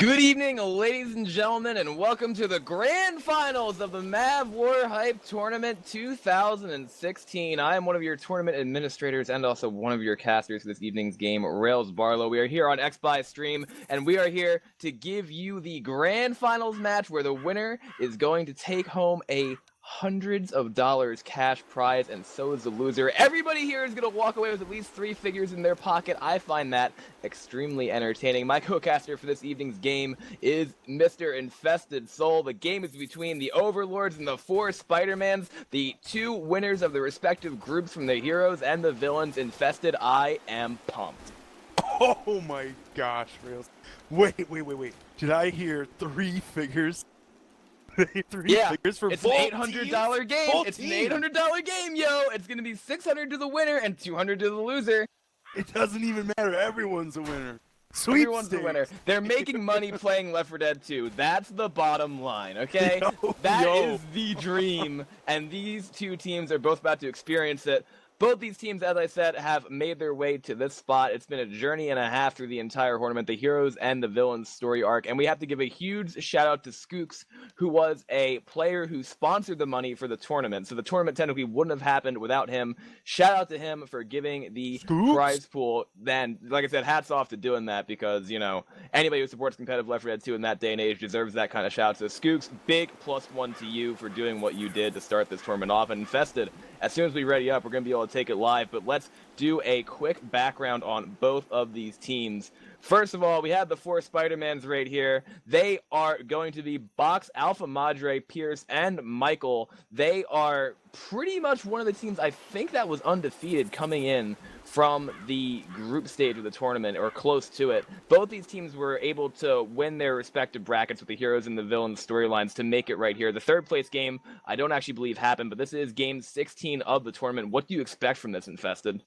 Good evening, ladies and gentlemen, and welcome to the grand finals of the MavWar Hype Tournament 2016. I am one of your tournament administrators and also one of your casters for this evening's game, Rails Barlow. We are here on Xbye stream, and we are here to give you the grand finals match where the winner is going to take home a hundreds of dollars cash prize, and so is the loser. Everybody here is going to walk away with at least 3 figures in their pocket. I find that extremely entertaining. My co-caster for this evening's game is Mr. Infested Soul. The game is between the Overlords and the 4 Spidermans, the 2 winners of the respective groups from the heroes and the villains. Infested, I am pumped. Oh my gosh, Rails. Wait. Did I hear 3 figures? Figures for it's an $800 game. It's an $800 game, yo. It's gonna be $600 to the winner and $200 to the loser. It doesn't even matter. Everyone's a winner. Everyone's a winner. They're making money playing Left 4 Dead 2. That's the bottom line, okay? That is the dream, and these 2 teams are both about to experience it. Both these teams, as I said, have made their way to this spot. It's been a journey and a half through the entire tournament, the heroes and the villains story arc, and we have to give a huge shout out to Skooks, who was a player who sponsored the money for the tournament. So the tournament technically wouldn't have happened without him. Shout out to him for giving the prize pool. Then, like I said, hats off to doing that, because, you know, anybody who supports competitive Left 4 Dead 2 in that day and age deserves that kind of shout. So Skooks, big +1 to you for doing what you did to start this tournament off. And Infested, as soon as we ready up, we're going to be able to take it live, but let's do a quick background on both of these teams. First of all, we have the 4 Spidermans right here. They are going to be Box, Alpha Madre, Pierce, and Michael. They are pretty much one of the teams, I think, that was undefeated coming in from the group stage of the tournament, or close to it. Both these teams were able to win their respective brackets with the heroes and the villains storylines to make it right here. The 3rd place game, I don't actually believe happened, but this is game 16 of the tournament. What do you expect from this, Infested?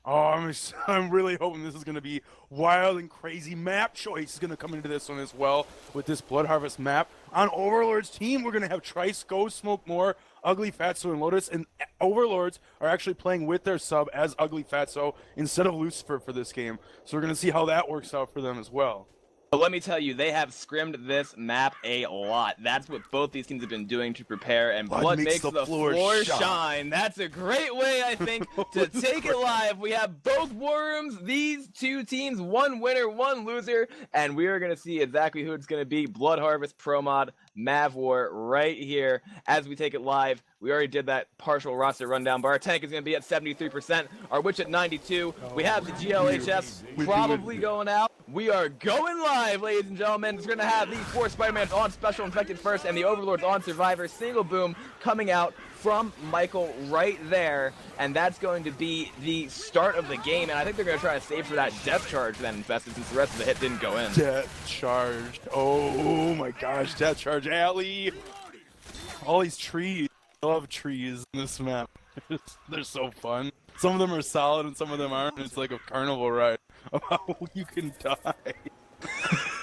Oh, I'm really hoping this is going to be wild and crazy. Map choice is going to come into this one as well with this Blood Harvest map. On Overlord's team, we're going to have Trice, Go, Smoke More, Ugly Fatso, and Lotus. And Overlords are actually playing with their sub as Ugly Fatso instead of Lucifer for this game. So we're going to see how that works out for them as well. But let me tell you, they have scrimmed this map a lot. That's what both these teams have been doing to prepare, and blood makes the floor shine. That's a great way, I think, to take it live. We have both war rooms, these 2 teams, 1 winner, 1 loser, and we are going to see exactly who it's going to be. Blood Harvest Pro Mod MavWar right here as we take it live. We already did that partial roster rundown, but our tank is going to be at 73%, our witch at 92. We have the GLHS probably going out. We are going live, ladies and gentlemen. It's going to have these 4 Spider-Mans on Special Infected first and the Overlords on Survivor. Single boom coming out from Michael right there, and that's going to be the start of the game, and I think they're going to try to save for that death charge then, Infested, since the rest of the hit didn't go in. Death charged. Oh my gosh, death charge alley. All these trees. I love trees in this map. They're so fun. Some of them are solid and some of them aren't. It's like a carnival ride of how you can die.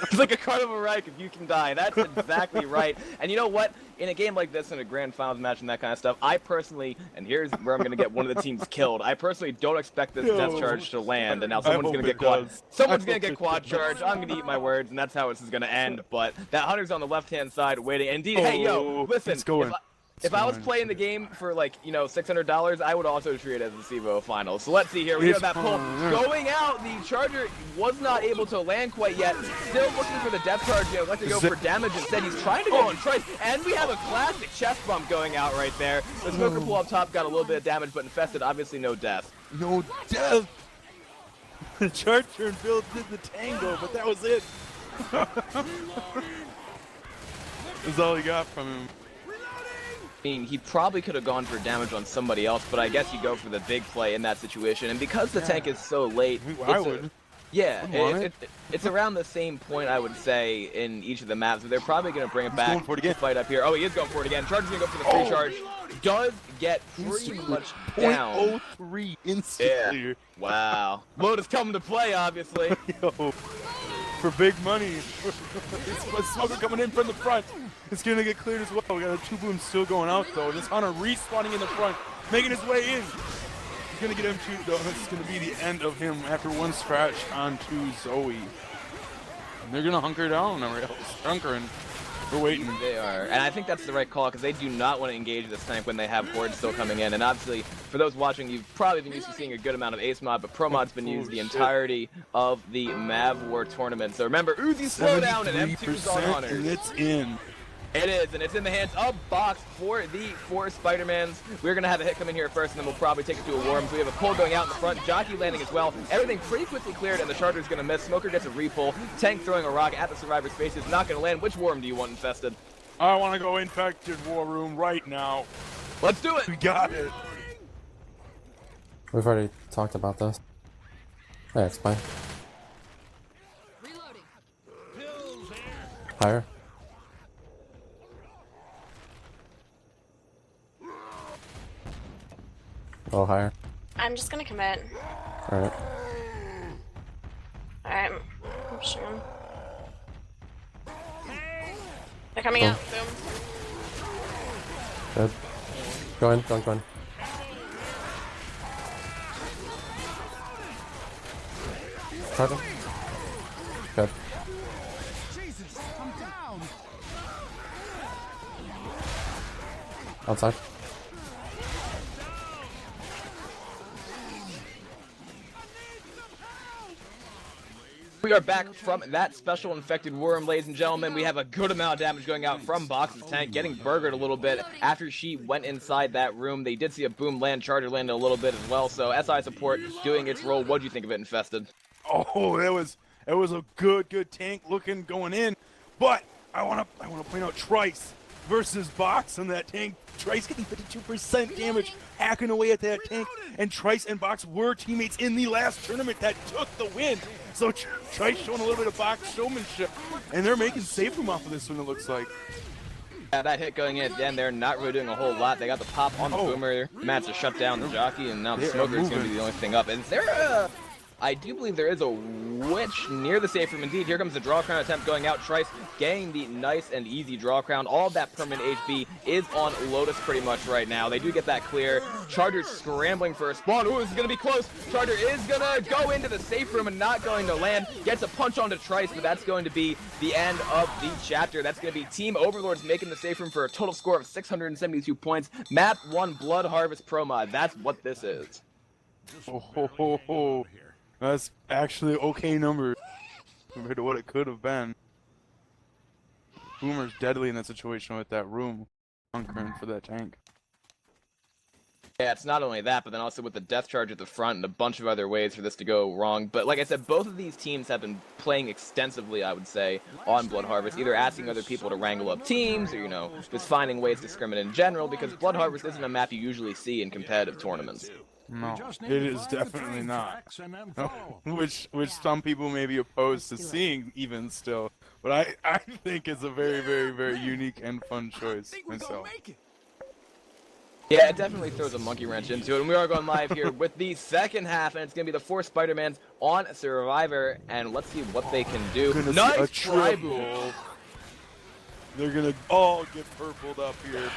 It's like a carnival ride if you can die. That's exactly right. And you know what? In a game like this, in a grand finals match and that kind of stuff, I personally, and here's where I'm going to get one of the teams killed, I personally don't expect this death charge to land, and now someone's going to get quad. Someone's going to get quad charge. I'm going to eat my words, and that's how this is going to end. But that hunter's on the left-hand side waiting. Indeed, hey, yo, listen. If I was playing the game for, like, you know, $600, I would also treat it as a CVO final. So let's see here. We have that pull going out. The Charger was not able to land quite yet. Still looking for the death charge. He'd like to go for damage instead. He's trying to go on Trice. And we have a classic chest bump going out right there. The smoker pull up top got a little bit of damage, but Infested, obviously no death. No death. The Charger and Bill did the tango, but that was it. That's all he got from him. I mean, he probably could have gone for damage on somebody else, but I guess you go for the big play in that situation. And because the tank is so late, it's around the same point, I would say, in each of the maps. But they're probably going to bring it back to fight up here. Oh, he is going for it again. Charger's going to go for the free charge. Does get pretty much down. 0.03 instantly. Yeah. Wow. Lotus coming to play, obviously. Yo. For big money. Smoker coming in from the front. It's going to get cleared as well. We got a 2 boom still going out, though. This hunter respawning in the front, making his way in. He's going to get M2, though. This is going to be the end of him after 1 scratch onto Zoe. They're gonna hunker down on rails. Hunkering. We're waiting. They are, and I think that's the right call because they do not want to engage this tank when they have hordes still coming in. And obviously, for those watching, you've probably been used to seeing a good amount of Ace Mod, but Pro Mod's been used the entirety of the MavWar tournament. So remember, Uzi slowdown and M2's on Hunter. And it's in. It is, and it's in the hands of Box for the 4 Spidermans. We're going to have a hit come in here first, and then we'll probably take it to a Worm. So we have a pull going out in the front, Jockey landing as well. Everything pretty quickly cleared, and the Charger's going to miss. Smoker gets a repull. Tank throwing a rock at the Survivor space is not going to land. Which Worm do you want infested? I want to go Infected War Room right now. Let's do it! We got it. We've already talked about this. Hey, Xbye. Higher. A little higher. I'm just gonna commit. Alright. Alright, I'm pushing them. They're coming out. Boom. Good. Go in, go in. Charging. Good. Jesus, I'm down. Outside. We are back from that special infected worm, ladies and gentlemen. We have a good amount of damage going out from Box's tank, getting burgered a little bit after she went inside that room. They did see a boom land, Charger landed a little bit as well, so SI support doing its role. What do you think of it, Infested? Oh, it was a good tank looking going in, but I want to point out Trice versus Box on that tank. Trice getting 52% damage, hacking away at that tank, and Trice and Box were teammates in the last tournament that took the win. So Trice showing a little bit of Box showmanship, and they're making safe room off of this one, it looks like. Yeah, that hit going in at the end, they're not really doing a whole lot. They got the pop on the boomer, managed to shut down the Jockey, and now the Smoker is going to be the only thing up. Is there a... I do believe there is a witch near the safe room. Indeed, here comes the draw crown attempt going out. Trice getting the nice and easy draw crown. All of that permanent HB is on Lotus pretty much right now. They do get that clear. Charger's scrambling for a spawn. Ooh, this is going to be close. Charger is going to go into the safe room and not going to land. Gets a punch onto Trice, but that's going to be the end of the chapter. That's going to be Team Overlords making the safe room for a total score of 672 points. Map 1 Blood Harvest Pro Mod. That's what this is. Oh. That's actually okay number compared to what it could have been. Boomer's deadly in that situation with that room, hunkering for that tank. Yeah, it's not only that, but then also with the death charge at the front and a bunch of other ways for this to go wrong. But like I said, both of these teams have been playing extensively, I would say, on Blood Harvest, either asking other people to wrangle up teams or, you know, just finding ways to scrim it in general, because Blood Harvest isn't a map you usually see in competitive tournaments. No, it is definitely not. Which some people may be opposed to seeing even still. But I think it's a very, very, very unique and fun choice myself. Yeah, it definitely throws a monkey wrench into it. And we are going live here with the second half, and it's going to be the 4 Spidermans on Survivor. And let's see what they can do. Nice triple. They're going to all get purpled up here.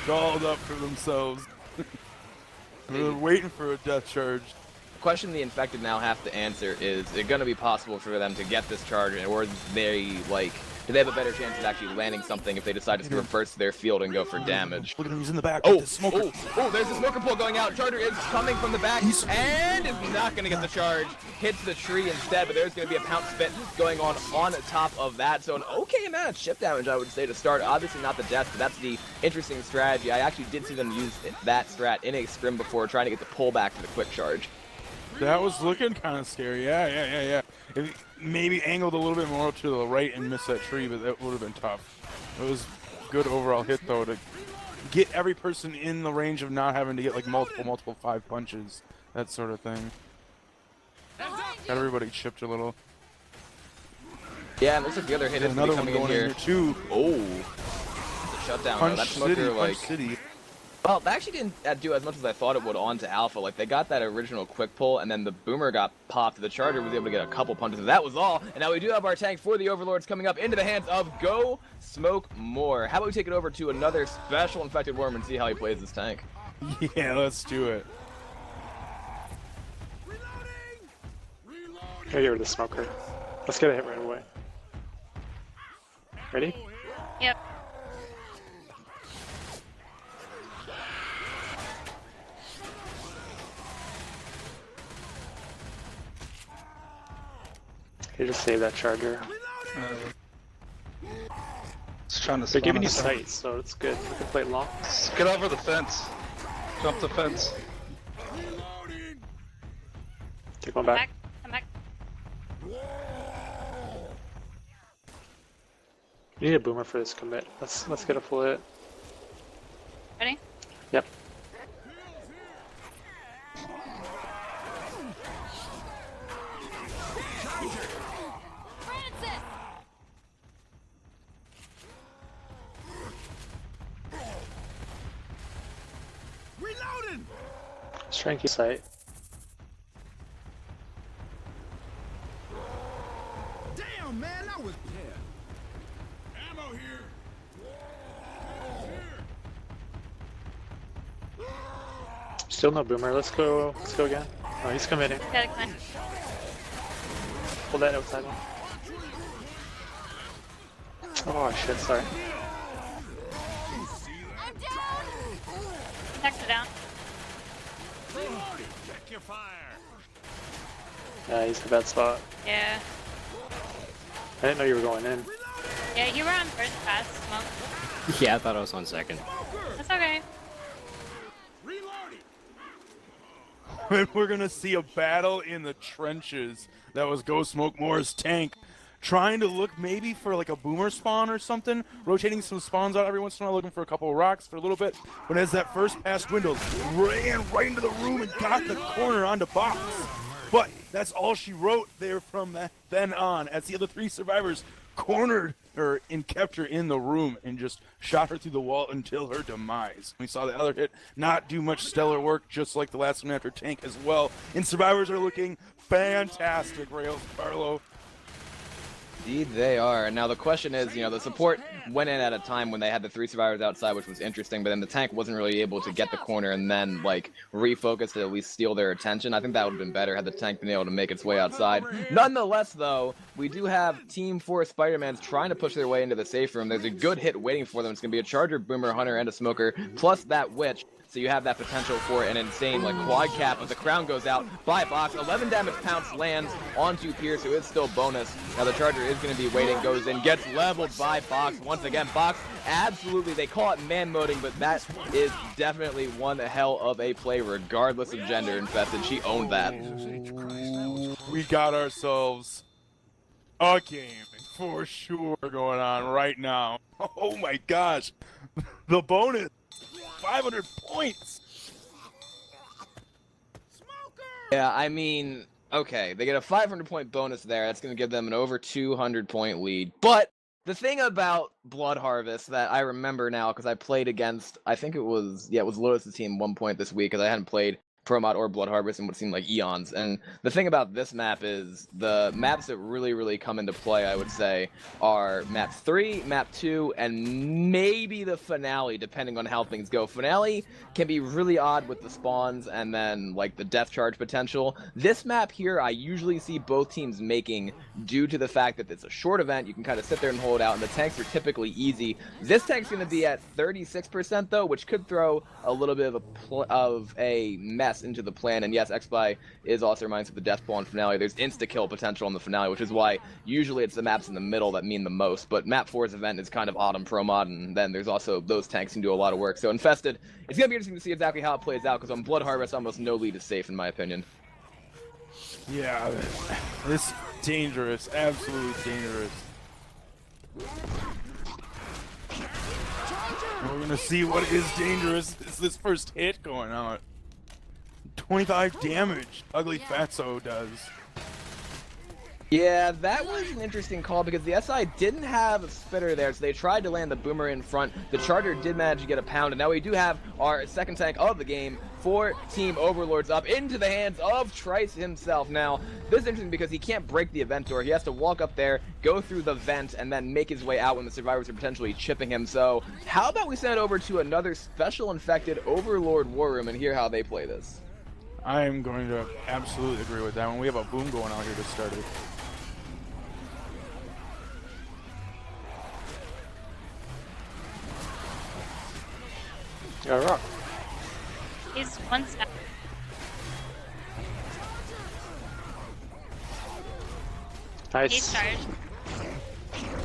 Dolled up for themselves. They're waiting for a death charge. The question the Infected now have to answer is it going to be possible for them to get this charge, or they, like, do they have a better chance of actually landing something if they decide to reverse their field and go for damage? Look at him, he's in the back. Oh, there's the smoker pull going out. Charger is coming from the back and is not going to get the charge. Hits the tree instead, but there's going to be a pounce spit going on top of that. So an okay amount of chip damage, I would say, to start. Obviously not the death, but that's the interesting strategy. I actually did see them use that strat in a scrim before, trying to get the pullback for the quick charge. That was looking kind of scary. Yeah. If maybe angled a little bit more to the right and missed that tree, but that would have been tough. It was a good overall hit, though, to get every person in the range of not having to get like multiple 5 punches, that sort of thing. Got everybody chipped a little. Yeah, and looks like the other hit is another coming one going in here too. Oh, the shutdown. Punch That smoker, City, like, Punch City. well, they actually didn't do as much as I thought it would onto Alpha. Like, they got that original quick pull, and then the Boomer got popped. The Charger was able to get a couple punches. That was all. And now we do have our tank for the Overlords coming up into the hands of Go Smoke More. How about we take it over to another special infected worm and see how he plays this tank? Yeah, let's do it. Here, the smoker. Let's get a hit right away. Ready? Yep. Okay, just save that charger. Just trying to They're spawn giving you us out. sight, so it's good. You can play long. Get over the fence. Jump the fence. They're going Come back. back. Come back. You need a boomer for this commit. Let's get a full hit. Ready? Yep. Reloading! Let's try and keep sight. Damn, man, that was ammo here. Still no boomer. Let's go. Let's go again. Oh, he's committing. Gotta come in. Pull that outside one. Oh shit! Sorry. Next down. Check your fire. Yeah, he's in a bad spot. Yeah. I didn't know you were going in. Yeah, you were on first pass, smoke. Yeah, I thought I was on second. That's okay. Reloading. And we're gonna see a battle in the trenches. That was Go Smoke More's tank, trying to look maybe for like a boomer spawn or something, rotating some spawns out every once in a while, looking for a couple of rocks for a little bit. But as that first pass dwindled, ran right into the room and got the corner onto Box. But that's all she wrote there from then on, as the other three survivors cornered her and kept her in the room and just shot her through the wall until her demise. We saw the other hit not do much stellar work, just like the last one after tank as well. And survivors are looking fantastic, Rails, Carlo. Indeed they are. And now the question is, you know, the support went in at a time when they had the three survivors outside, which was interesting, but then the tank wasn't really able to get the corner and then, like, refocus to at least steal their attention. I think that would have been better had the tank been able to make its way outside. Nonetheless, though, we do have Team 4 Spidermans trying to push their way into the safe room. There's a good hit waiting for them. It's going to be a Charger, Boomer, Hunter, and a Smoker, plus that Witch. So you have that potential for an insane, like, quad cap, but the crown goes out by Box. 11 damage pounce lands onto Pierce, who is still bonus. Now the Charger is going to be waiting, goes in, gets leveled by Box. Once again, Box, absolutely, they call it man-moding, but that is definitely one hell of a play, regardless of gender infested. She owned that. We got ourselves a game for sure going on right now. Oh my gosh. The bonus. 500 points. Yeah, I mean, okay, they get a 500-point bonus there. That's going to give them an over 200-point lead. But the thing about Blood Harvest that I remember now, because I played against, I think it was Lotus' team 1 point this week, because I hadn't played Pro Mod or Blood Harvest in what seemed like eons. And the thing about this map is the maps that really come into play, I would say, are map 3, map 2, and maybe the finale, depending on how things go. Finale can be really odd with the spawns and then, like, the death charge potential. This map here, I usually see both teams making due to the fact that it's a short event. You can kind of sit there and hold out, and the tanks are typically easy. This tank's going to be at 36%, though, which could throw a little bit of a mess into the plan. And yes, Xbye is also reminds of the death pool on finale. There's insta-kill potential in the finale, which is why usually it's the maps in the middle that mean the most. But map 4's event is kind of autumn pro mod, and then there's also those tanks can do a lot of work. So Infested, it's going to be interesting to see exactly how it plays out, because on Blood Harvest, almost no lead is safe, in my opinion. Yeah, this is dangerous, absolutely dangerous. We're gonna see what is dangerous. Is this first hit going on? 25 damage. Ugly Fatso does. Yeah, that was an interesting call because the SI didn't have a spitter there, so they tried to land the boomer in front. The Charger did manage to get a pound, and now we do have our second tank of the game for Team Overlords up into the hands of Trice himself. Now, this is interesting because he can't break the event door. He has to walk up there, go through the vent, and then make his way out when the survivors are potentially chipping him. So, how about we send it over to another special infected Overlord war room and hear how they play this? I am going to absolutely agree with that one. We have a boom going out here to start it. Got a rock. He's one step. He's Nice. charged.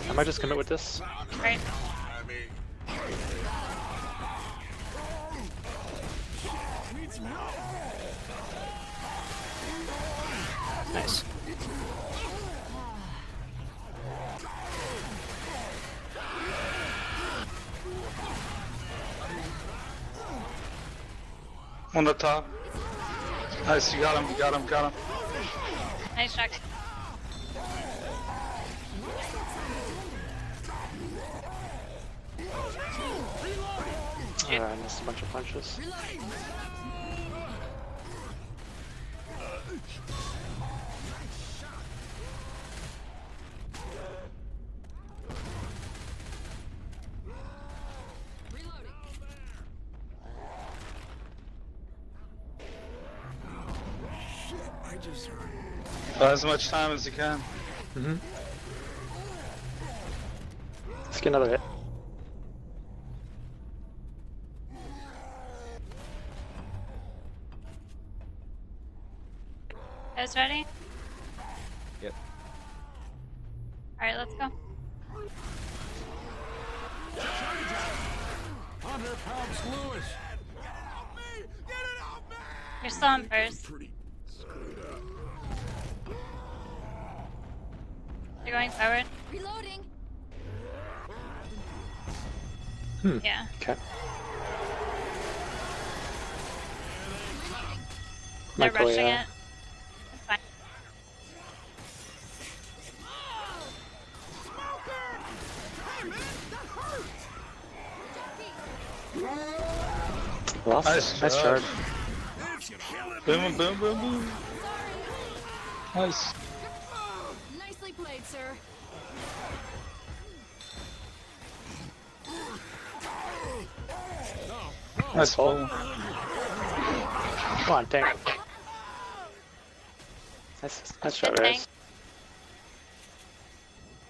I might just commit with this. Right. Nice. On the top. Nice, you got him, you got him, got him. Nice shot. I missed a bunch of punches. Buy as much time as you can. Let's get another hit. Guys ready? Yep. Alright, let's go. Hunter Phelps Lewis. You're still on first. You're going forward? Reloading. Yeah. Okay. They're Michael, rushing yeah. it. That's fine. Lost. Nice Nice charge. charge. Boom, boom, boom, boom. Nice. Nicely played, sir. Nice pull. pull. Come on, tank. Nice shot, Good tank. guys.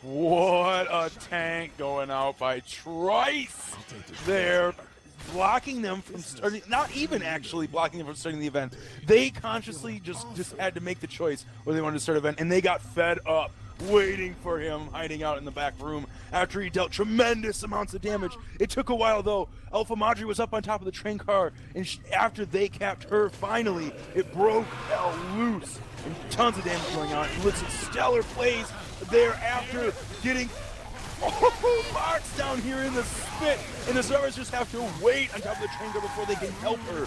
What a tank going out by Trice. They're blocking them from starting, not even actually blocking them from starting the event. They consciously just had to make the choice whether they wanted to start the event, and they got fed up waiting for him, hiding out in the back room after he dealt tremendous amounts of damage. It took a while though. Alpha Madri was up on top of the train car, and after they capped her, finally, it broke hell loose. And tons of damage going on. And listen, stellar plays there after getting Marks down here in the spit, and the servers just have to wait on top of the train car before they can help her.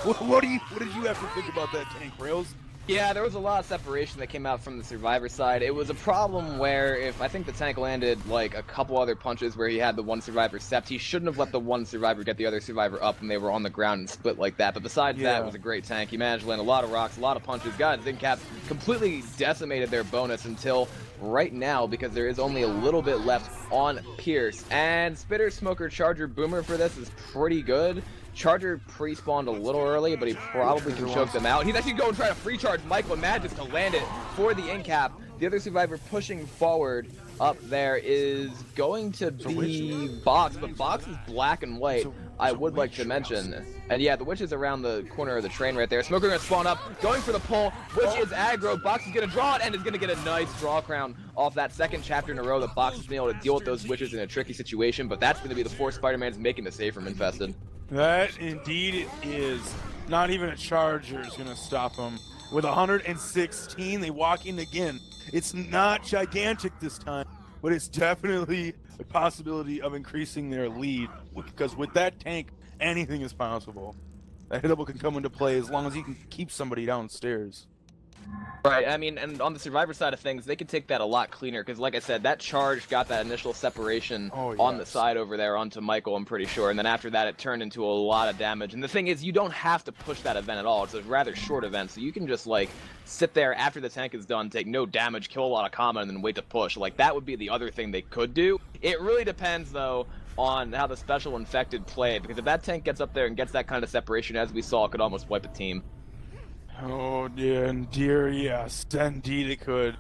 What did you have to think about that tank, Rails? Yeah, there was a lot of separation that came out from the survivor side. It was a problem where if I think the tank landed like a couple other punches where he had the one survivor stepped, he shouldn't have let the one survivor get the other survivor up when they were on the ground and split like that. But besides that, it was a great tank. He managed to land a lot of rocks, a lot of punches. God, Zincap completely decimated their bonus until right now because there is only a little bit left on Pierce. And Spitter, Smoker, Charger, Boomer for this is pretty good. Charger pre-spawned a little early, but he probably can choke them out. He's actually going to try to free charge Michael and Magic to land it for the in-cap. The other survivor pushing forward up there is going to be Box, but Box is black and white, I would like to mention. And yeah, the Witch is around the corner of the train right there. Smoker going to spawn up, going for the pull. Witch is aggro. Box is going to draw it and is going to get a nice draw crown off that second chapter in a row that Box has been able to deal with those Witches in a tricky situation, but that's going to be the 4 Spider-Mans making the save from Infested. That indeed it is. Not even a Charger is going to stop them. With 116, they walk in again. It's not gigantic this time, but it's definitely a possibility of increasing their lead. Because with that tank, anything is possible. That hittable can come into play as long as you can keep somebody downstairs. Right, I mean, and on the survivor side of things, they could take that a lot cleaner, because like I said, that charge got that initial separation on the side over there onto Michael, I'm pretty sure, and then after that it turned into a lot of damage. And the thing is, you don't have to push that event at all. It's a rather short event, so you can just, like, sit there after the tank is done, take no damage, kill a lot of combat, and then wait to push. Like, that would be the other thing they could do. It really depends, though, on how the special infected play, because if that tank gets up there and gets that kind of separation, as we saw, it could almost wipe a team. Oh dear, yes, indeed it could.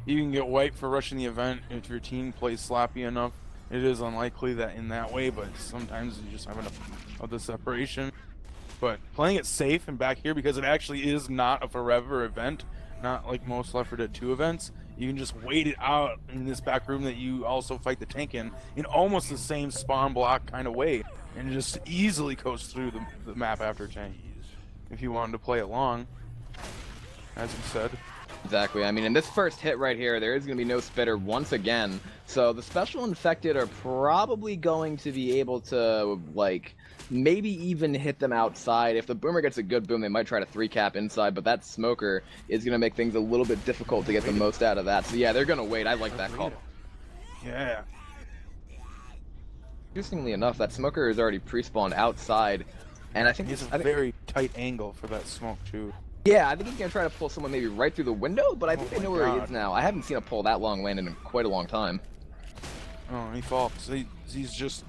You can get wiped for rushing the event if your team plays sloppy enough It is unlikely that in that way, but sometimes you just have enough of the separation. But playing it safe and back here, because it actually is not a forever event, not like most Left 4 Dead 2 events, you can just wait it out in this back room that you also fight the tank in almost the same spawn block kind of way, and just easily coast through the map after tank, if you wanted to play it long, as you said. Exactly. I mean, in this first hit right here, there is going to be no spitter once again. So the special infected are probably going to be able to, like, maybe even hit them outside. If the boomer gets a good boom, they might try to 3-cap inside, but that smoker is going to make things a little bit difficult to get the most out of that. So yeah, they're going to wait. I like that call. Yeah. Interestingly enough, that smoker is already pre-spawned outside, and I think It's a very tight angle for that smoke, too. yeah, I think he's gonna try to pull someone maybe right through the window, but I think Oh they know my where he God. is now. I haven't seen a pull that long land in quite a long time. Oh, he falls. He's just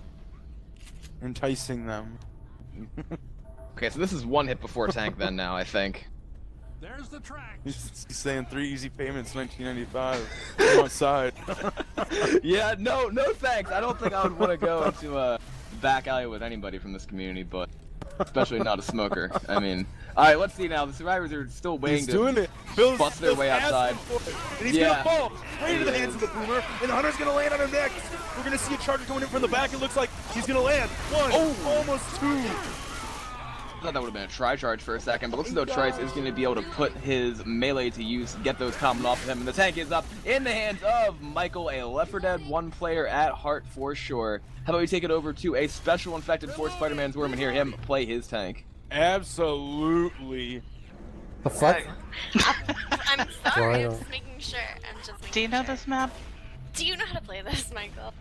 enticing them. Okay, so this is one hit before tank then now, I think. There's the track. He's saying 3 easy payments, 1995. Come outside. Yeah, no thanks. I don't think I would want to go into a back alley with anybody from this community, but especially not a smoker. I mean, alright, let's see now. The survivors are still waiting He's to doing it. Bill's bust their way outside. And he's Yeah. gonna fall right into the hands of the boomer, and the hunter's gonna land on him next. We're gonna see a charger coming in from the back. It looks like he's gonna land. One, almost two. I thought that would have been a tri-charge for a second, but looks as though Trice is going to be able to put his melee to use, get those coming off of him, and the tank is up in the hands of Michael, a Left 4 Dead 1 player at heart for sure. How about we take it over to a special infected for Spider-Man's Worm and hear him play his tank? Absolutely. The fuck? I'm sorry, I'm Wow. just making sure. I'm just making Do you know sure. this map? Do you know how to play this, Michael?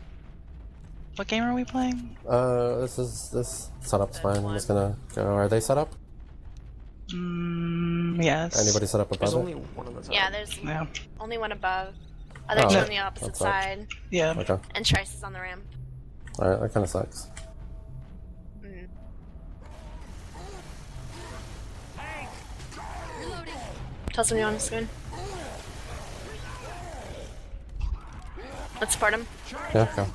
What game are we playing? This setup's fine. I'm just gonna go. Are they set up? Yes. Anybody set up above it? one of us. Yeah, there's Yeah. only one above. Other Oh, two yeah. on the opposite That's right. side. Yeah. Okay. And Trice is on the ramp. Alright, that kinda sucks. Mm. Reloading. Tell someone you want to screen. Let's support him. Yeah, go.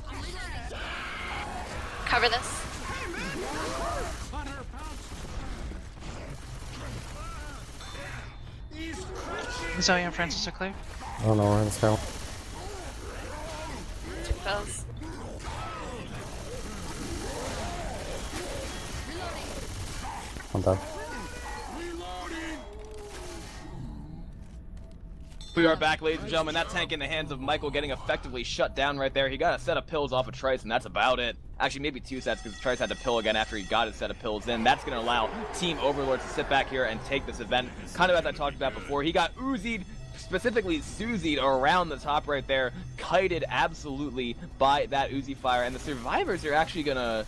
Cover this. Zoe and Francis are clear. I don't know where it's going. Two kills. I'm done. We are back, ladies and gentlemen. That tank in the hands of Michael getting effectively shut down right there. He got a set of pills off of Trice, and that's about it. Actually, maybe 2 sets, because Trice had to pill again after he got his set of pills in. That's going to allow Team Overlords to sit back here and take this event. Kind of as I talked about before, he got Uzi'd, specifically Suzi'd around the top right there, kited absolutely by that Uzi fire, and the survivors are actually going to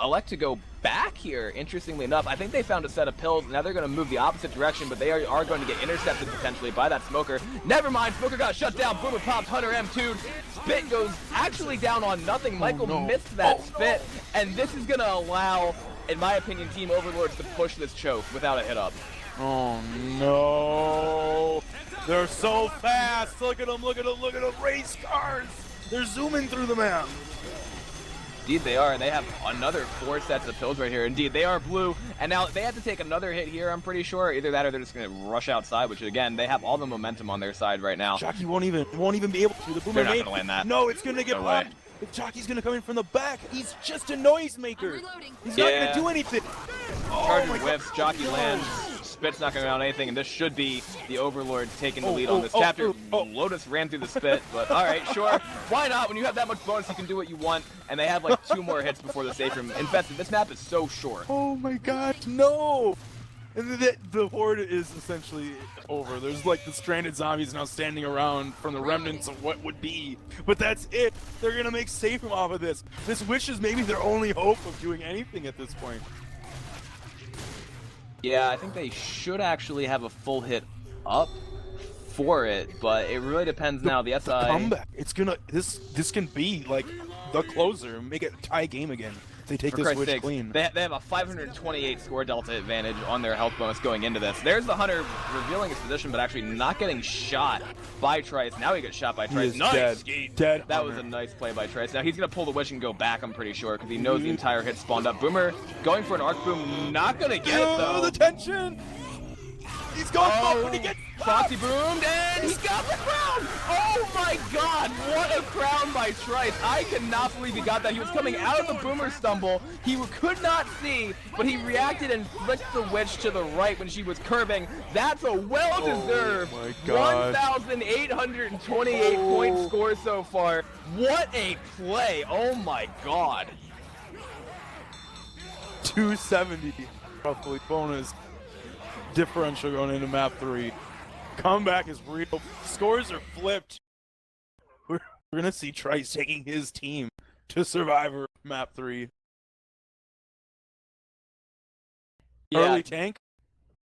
elect to go back here, interestingly enough. I think they found a set of pills. Now they're going to move the opposite direction, but they are going to get intercepted potentially by that smoker. Never mind, smoker got shut down. Boomer popped, Hunter M2'd. Spit goes actually down on nothing. Michael missed that spit, and this is going to allow, in my opinion, Team Overlords to push this choke without a hit up. Oh no! They're so fast! Look at them, look at them, look at them! Race cars! They're zooming through the map! Indeed they are, and they have another 4 sets of pills right here. Indeed, they are blue, and now they have to take another hit here, I'm pretty sure. Either that or they're just going to rush outside, which again, they have all the momentum on their side right now. Jockey won't even be able to. The boomer They're not may- gonna land that. No, it's gonna get No way. popped. If Jockey's gonna come in from the back, he's just a noisemaker. Reloading. He's not Yeah. gonna do anything. Charger my whiffs, Jockey lands, Spit's not going around anything, and this should be the Overlord taking the lead on this oh, chapter. oh. Lotus ran through the Spit, but alright, sure. Why not? When you have that much bonus, you can do what you want, and they have like 2 more hits before the safe room. Infested, this map is so short. Oh my god, no! And the horde is essentially over. There's like the stranded zombies now standing around from the remnants of what would be. But that's it. They're gonna make safe room off of this. This witch is maybe their only hope of doing anything at this point. Yeah, I think they should actually have a full hit up for it, but it really depends now. The SI... Comeback. It's gonna this can be like the closer, make it a tie game again. They take For this Christ's witch sakes, clean. they have a 528 score delta advantage on their health bonus going into this. There's the Hunter revealing his position, but actually not getting shot by Trice. Now he gets shot by He Trice. is Nice! dead. Dead That Hunter. was a nice play by Trice. Now he's going to pull the witch and go back, I'm pretty sure, because he knows the entire hit spawned up. Boomer going for an arc boom, not going to get it, though. The tension! He's going for it, he gets Proxy boomed, and he got the crown! Oh my god, what a crown by Trice. I cannot believe he got that. He was coming out of the Boomer stumble. He could not see, but he reacted and flicked the witch to the right when she was curving. That's a well-deserved Oh my God. 1,828 point score so far. What a play, oh my god. 270 roughly bonus differential going into map 3. Comeback is real. Scores are flipped. We're gonna see Trice taking his team to Survivor map 3. Yeah, Early tank?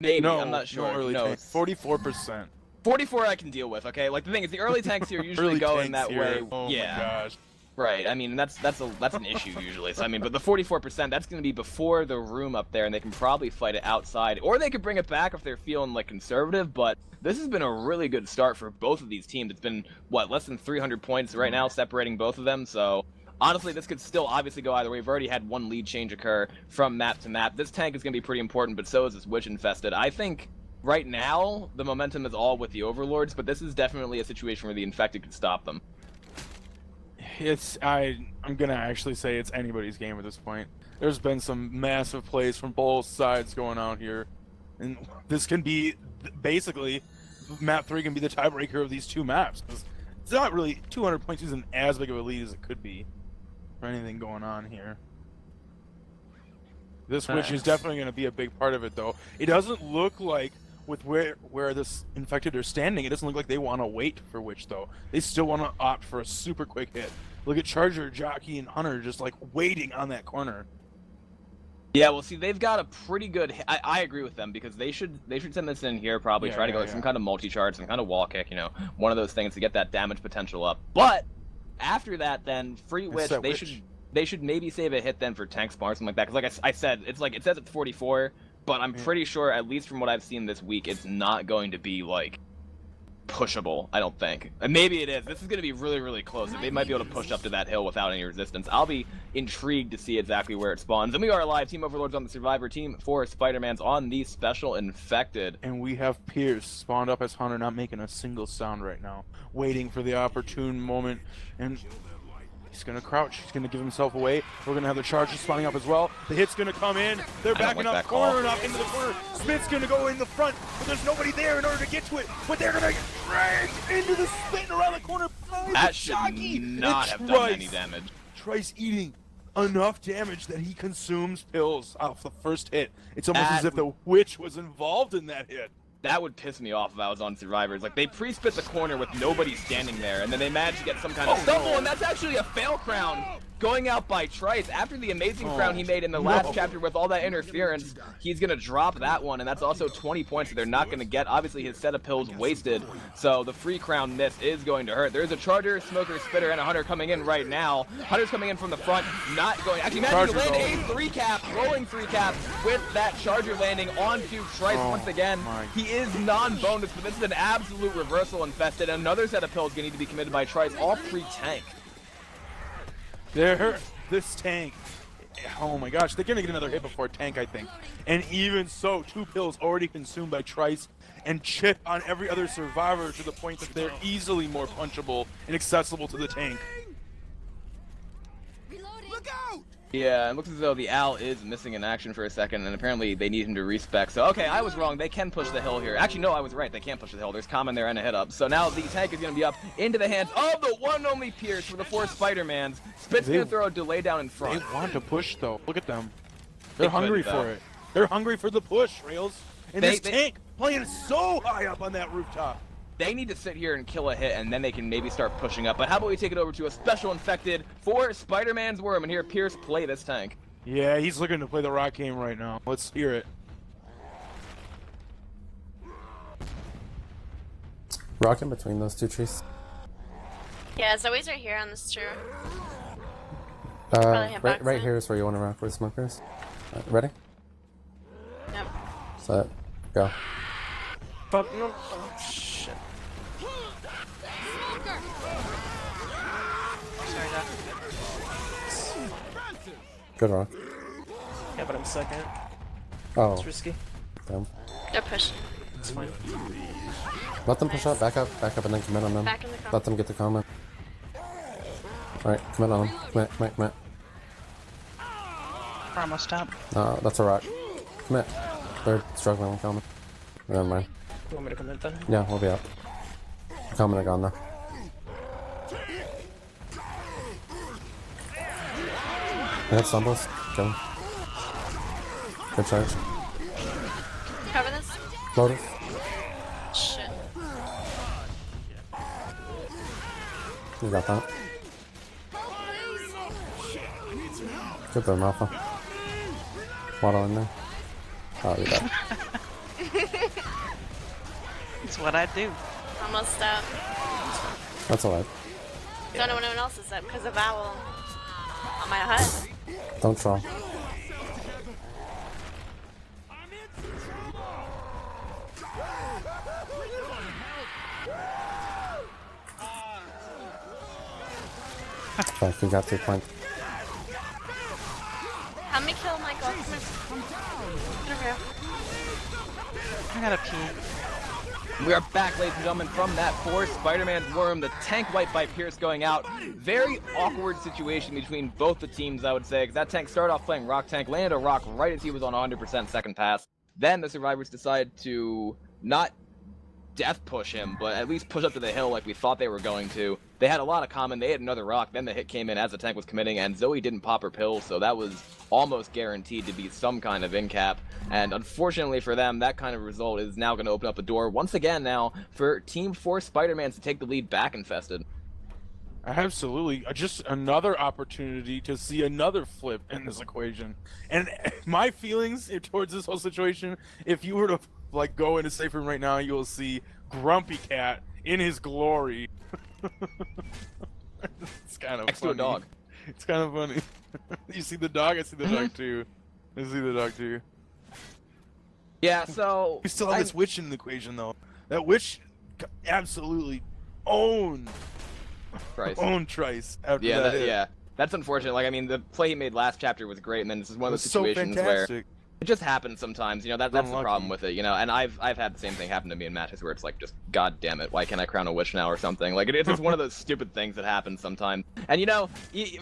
maybe, No, I'm not sure. No early tank. 44%. 44 I can deal with, okay? Like, the thing is, the early tanks here usually Early go in tanks that here. way. Oh Yeah. my gosh. Right, I mean, that's an issue usually. So, I mean, but the 44%, that's going to be before the room up there, and they can probably fight it outside. Or they could bring it back if they're feeling, like, conservative, but this has been a really good start for both of these teams. It's been, what, less than 300 points right now, separating both of them, so... Honestly, this could still obviously go either way. We've already had one lead change occur from map to map. This tank is going to be pretty important, but so is this witch infested. I think... Right now, the momentum is all with the Overlords, but this is definitely a situation where the infected could stop them. I'm gonna actually say it's anybody's game at this point. There's been some massive plays from both sides going on here, and this can be basically map 3 can be the tiebreaker of these two maps. It's not really 200 points isn't as big of a lead as it could be for anything going on here. This witch is definitely going to be a big part of it, though. It doesn't look like with where this infected are standing, it doesn't look like they want to wait for witch, though. They still want to opt for a super quick hit. Look at Charger, Jockey, and Hunter just like waiting on that corner. Yeah, well, see, they've got a pretty good. I agree with them because they should send this in here, probably try to go like some kind of multi-charge, some kind of wall kick, you know, one of those things to get that damage potential up. But after that, then free witch, they should maybe save a hit then for tank spawn or something like that. Because like I said, it's like it says it's 44. But I'm pretty sure, at least from what I've seen this week, it's not going to be, like, pushable, I don't think. And maybe it is. This is going to be really, really close. They might be able to push up to that hill without any resistance. I'll be intrigued to see exactly where it spawns. And we are live. Team Overlords on the Survivor team for Spidermans on the Special Infected. And we have Pierce spawned up as Hunter, not making a single sound right now. Waiting for the opportune moment. And he's going to crouch. He's going to give himself away. We're going to have the charges spawning up as well. The hit's going to come in. They're backing up, cornering up into the corner. Smith's going to go in the front, but there's nobody there in order to get to it. But they're going to get dragged into the spin around the corner. That should not have done any damage. Trice eating enough damage that he consumes pills off the first hit. It's almost as if the witch was involved in that hit. That would piss me off if I was on Survivors. Like, they pre-spit the corner with nobody standing there, and then they managed to get some kind of stumble, and that's actually a fail crown going out by Trice. After the amazing crown he made in the last chapter with all that interference, he's going to drop that one, and that's also 20 points that they're not going to get. Obviously, his set of pills wasted, so the free crown miss is going to hurt. There's a Charger, Smoker, Spitter, and a Hunter coming in right now. Hunter's coming in from the front, not going... Actually, managing to land a 3-cap, rolling 3-cap with that Charger landing onto Trice once again. He is non-bonus, but this is an absolute reversal infested. Another set of pills going to need to be committed by Trice, all pre-tank. This tank, oh my gosh, they're gonna get another hit before tank, I think. And even so, 2 pills already consumed by Trice and chip on every other survivor to the point that they're easily more punchable and accessible to the tank. Look out! Yeah, it looks as though the Al is missing in action for a second, and apparently they need him to respec. So, okay, I was wrong. They can push the hill here. Actually, no, I was right. They can't push the hill. There's common there and a hit up. So now the tank is going to be up into the hands of the one and only Pierce for the 4 Spider-Mans. Spit's going to throw a delay down in front. They want to push, though. Look at them. They're hungry for it. They're hungry for the push, Rails. And this tank playing so high up on that rooftop. They need to sit here and kill a hit, and then they can maybe start pushing up. But how about we take it over to a special infected for Spider-Man's Worm, and hear Pierce play this tank. Yeah, he's looking to play the rock game right now. Let's hear it. Rock in between those two trees. Yeah, Zoe's right here on this tree. Probably head back right soon. here is where you want to rock with smokers. Ready? Yep. Set. Go. Fuck no. Oh, shit. Sorry, Doc. Good rock. Yeah, but I'm second. Oh, It's risky. damn. They're pushing. It's fine. Let them push up, back up, and then commit on them. Back in the car. Let them get the comment. Alright, commit on them. Commit. We're almost up. That's a rock. Commit. They're struggling with comment. Never mind. You want me to commit then? Yeah, we'll be up. Comment are gone now. I got stumbles. Go. Good charge. Cover this. Lotus. Shit. You got that. Good boom, Alpha. Waddle in there. Oh, you're dead. It's what I do. Almost up. That's alright. Don't know when anyone else is up because of Owl on my head. Don't troll. Okay, you got 2 points. Help me kill Michael. Come here. Get over here. I gotta pee. We are back, ladies and gentlemen, from that force Spider-Man's worm. The tank wiped by Pierce going out. Very awkward situation between both the teams, I would say, because that tank started off playing rock tank, landed a rock right as he was on 100% second pass. Then the survivors decided to not death push him, but at least push up to the hill like we thought they were going to. They had a lot of common, they had another rock, then the hit came in as the tank was committing, and Zoe didn't pop her pill, so that was almost guaranteed to be some kind of in-cap. And unfortunately for them, that kind of result is now going to open up a door once again now for Team 4 Spider-Mans to take the lead back infested. Absolutely. Just another opportunity to see another flip in this equation. And my feelings towards this whole situation, if you were to like go into safe room right now, you will see Grumpy Cat in his glory. It's kind of Next funny. to a dog. It's kind of funny. You see the dog? I see the dog too. I see the dog too. Yeah, so... We still have this witch in the equation though. That witch absolutely owned Trice after Yeah, that hit. yeah. That's unfortunate. Like, I mean, the play he made last chapter was great, and then this is one of those It was so situations where fantastic. it just happens sometimes. You know, that's the Unlucky. problem with it. You know, and I've had the same thing happen to me in matches where it's like, just God damn it, why can't I crown a witch now or something? Like, it's just one of those stupid things that happens sometimes. And you know,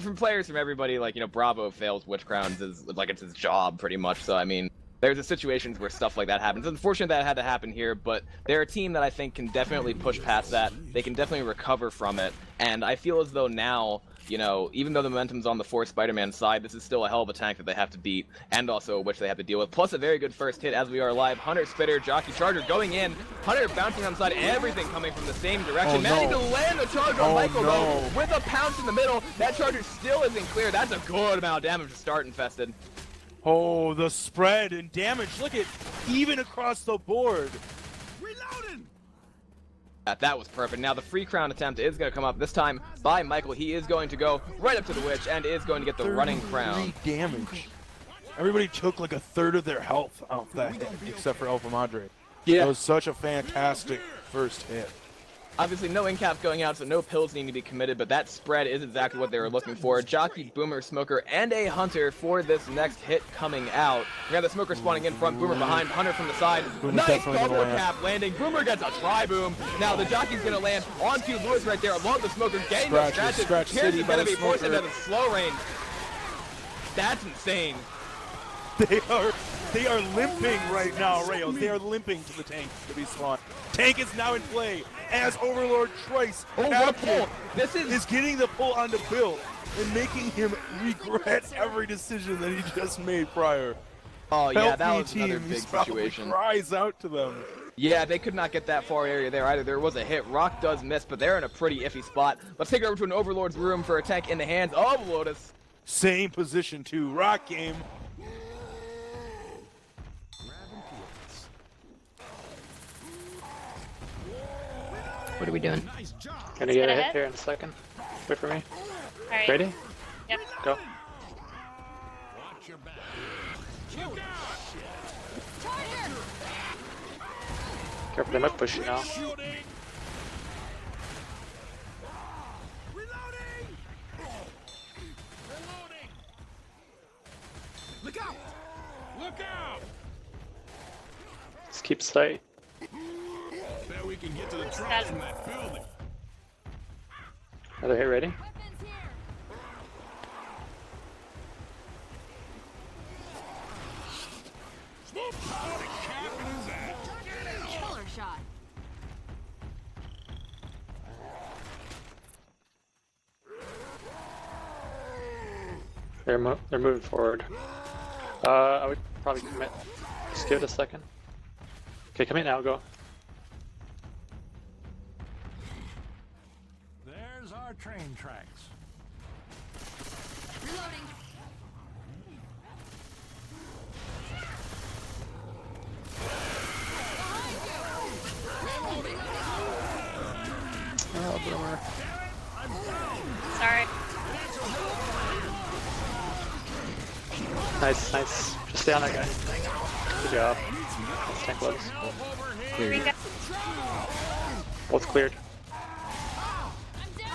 from players, from everybody, like, you know, Bravo fails witch crowns is like it's his job pretty much. So I mean, there's the situations where stuff like that happens. It's unfortunate that it had to happen here, but they're a team that I think can definitely push past that. They can definitely recover from it, and I feel as though now, you know, even though the momentum's on the 4 Spider-Man side, this is still a hell of a tank that they have to beat, and also a witch they have to deal with. Plus a very good first hit as we are live. Hunter Spitter, Jockey Charger going in. Hunter bouncing on the side, everything coming from the same direction. Oh, Managing no. to land the charge on Oh, Michael no. though, with a pounce in the middle. That charger still isn't clear. That's a good amount of damage to start infested. Oh, the spread and damage. Look at even across the board. Reloading! That was perfect. Now the free crown attempt is going to come up this time by Michael. He is going to go right up to the witch and is going to get the running crown. 33 damage. Everybody took like a third of their health off that hit, except for Alpha Madre. Yeah. That was such a fantastic first hit. Obviously, no in-caps going out, so no pills need to be committed, but that spread is exactly what they were looking for. Jockey, Boomer, Smoker, and a Hunter for this next hit coming out. We have the Smoker spawning in front, Boomer behind, Hunter from the side. Boomer's Nice definitely gonna double land. cap landing. Boomer gets a tri-boom. Now the Jockey's going to land onto Lewis right there, along the Smoker, getting the Scratches, scratches. scratch Pierce city is by going to the be forced Smoker. into the slow range. That's insane. They are limping right now, Rails. They are limping to the tank to be spawned. Tank is now in play as Overlord Trice Oh, what a pull. This is getting the pull onto Bill and making him regret every decision that he just made prior. Oh, yeah, Help that me, was team. another He big probably situation. cries out to them. Yeah, they could not get that far area there either. There was a hit. Rock does miss, but they're in a pretty iffy spot. Let's take it over to an Overlord's room for a tank in the hands of Lotus. Same position too. Rock game. What are we doing? Gonna get a Get hit ahead. here in a second. Wait for me. Alright. Ready? Yep. Go. got your back. Careful, they might push you now. Shooting. Reloading. Reloading. Look out! Look out! Let's keep sight. Bet we can get to the trucks from that building. Another hit ready? Weapons here. How the captain is that? Killer shot. They're moving forward. I would probably commit. Just give it a second. Okay, commit now. Go. There's our train tracks. Reloading. Oh, boomer. Sorry. Nice, nice. Just stay on that guy. Good job. Nice tank loads. Green guy. Both cleared.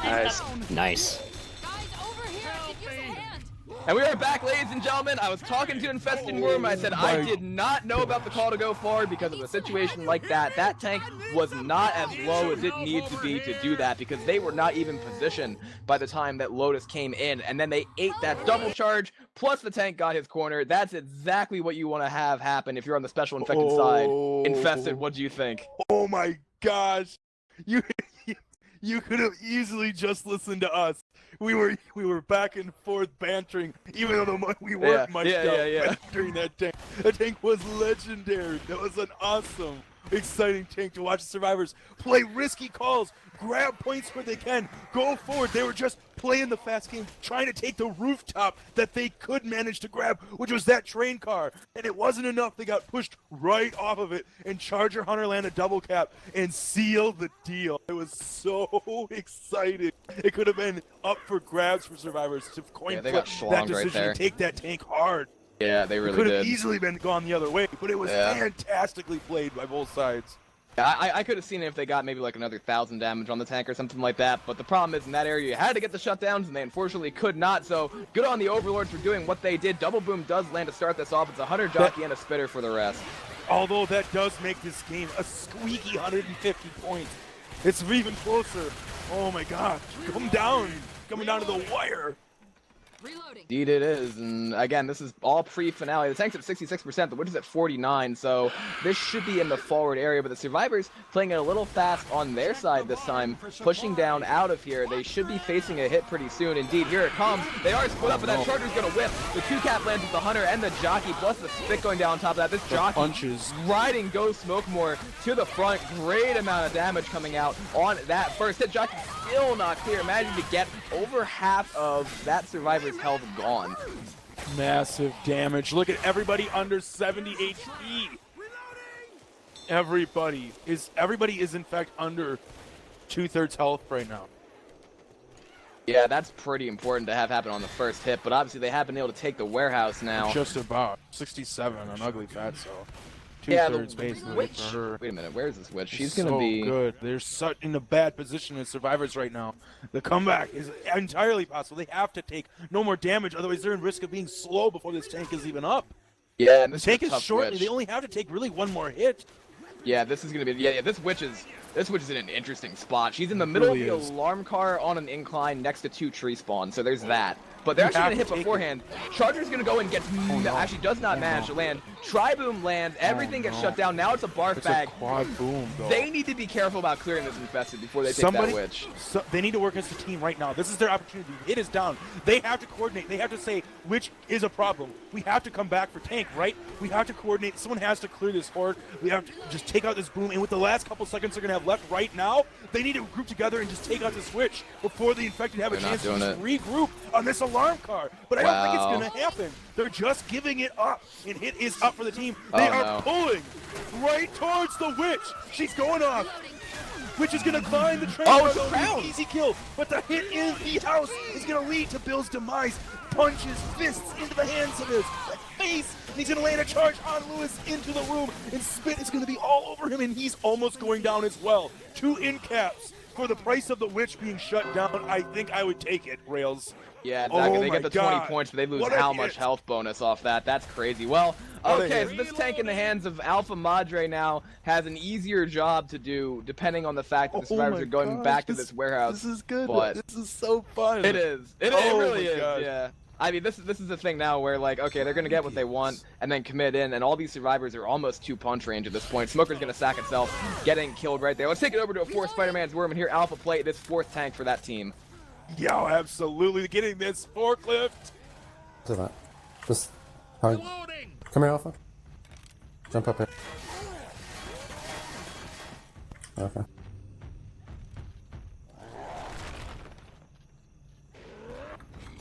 Nice. Nice. Guys, over here. I could use a hand. And we are back, ladies and gentlemen. I was talking to Infested Worm. I said I did not know about the call to go forward because of a situation like that. That tank was not as low as it needed to be to do that because they were not even positioned by the time that Lotus came in. And then they ate that double charge, plus the tank got his corner. That's exactly what you want to have happen if you're on the special infected side. Infested, what do you think? Oh my gosh. You could have easily just listened to us. We were back and forth bantering, even though we weren't much during that tank. The tank was legendary. That was an awesome, exciting tank to watch the survivors play risky calls, grab points where they can, go forward. They were just playing the fast game, trying to take the rooftop that they could manage to grab, which was that train car. And it wasn't enough. They got pushed right off of it, and Charger Hunter landed double cap and sealed the deal. It was so exciting. It could have been up for grabs for survivors to coin flip that decision to take that tank hard. Yeah, they really could did. have easily been gone the other way, but it was fantastically played by both sides. I could have seen it if they got maybe like another 1,000 damage on the tank or something like that, but the problem is in that area you had to get the shutdowns and they unfortunately could not, so good on the Overlords for doing what they did. Double Boom does land to start this off. It's a Hunter Jockey and a Spitter for the rest. Although that does make this game a squeaky 150 points. It's even closer. Oh my god, coming down to the wire. Reloading. Indeed it is, and again, this is all pre-finale. The tank's at 66%, the Witch is at 49, so this should be in the forward area, but the Survivors playing it a little fast on their side this time, pushing down out of here. They should be facing a hit pretty soon. Indeed, here it comes. They are split up, but that Charger's gonna whip. The 2-cap lands with the Hunter and the Jockey, plus the Spit going down on top of that. This Jockey riding Go Smokemore to the front. Great amount of damage coming out on that first hit. Jockey still not clear. Imagine to get over half of that Survivor's health gone. Massive damage. Look at everybody under 70 HP. Everybody is in fact under 2/3 health right now. Yeah, that's pretty important to have happen on the first hit, but obviously they have been able to take the warehouse now. Just about 67 on Ugly Fatso. Yeah, Two-thirds basically Witch. for her. Wait a minute, where's this Witch? She's so gonna be good. They're such in a bad position as Survivors right now. The comeback is entirely possible. They have to take no more damage, otherwise they're in risk of being slow before this tank is even up. Yeah, and The this tank is is a tough short. Witch. They only have to take really one more hit. Yeah, this is gonna be this Witch is in an interesting spot. She's in the middle really of is. the alarm car on an incline next to 2 tree spawns, so there's that. But they're actually gonna hit beforehand. Charger's gonna go and get actually does not manage to land. Tri-boom lands, everything gets shut down. Now it's a barf bag. It's a quad boom, though. They need to be careful about clearing this infested before they take that Witch. They need to work as a team right now. This is their opportunity. Hit is down. They have to coordinate. They have to say which is a problem. We have to come back for tank, right? We have to coordinate. Someone has to clear this horde. We have to just take out this boom. And with the last couple seconds they're going to have left right now, they need to group together and just take out the switch before the infected have a chance to just regroup on this alarm car. But I don't think it's going to happen. They're just giving it up. And hit is up for the team. They are pulling right towards the Witch. She's going off. Witch is going to climb the train. Oh, it's a crown. Easy kill. But the hit in the house is going to lead to Bill's demise. punches fists into the hands of his face. And he's going to land a charge on Lewis into the room. And Spit is going to be all over him, and he's almost going down as well. 2 in caps. For the price of the witch being shut down, I think I would take it, Rails. Yeah, exactly. Oh they get the 20 points, but they lose how much hit. health bonus off that? That's crazy. Well, okay, so this tank in the hands of Alpha Madre now has an easier job to do, depending on the fact that the survivors are going back to this warehouse. This is good. But this is so fun. it is. It really is. Gosh. Yeah. I mean, this is the thing now where, like, okay, they're going to get what they want and then commit in, and all these survivors are almost 2-punch range at this point. Smoker's going to sack itself, getting killed right there. Let's take it over to a 4th Spider-Man's Worm and hear Alpha play this 4th tank for that team. Yo, absolutely. Getting this forklift. To that. Just hug. Come here, Alpha. Jump up here. Okay.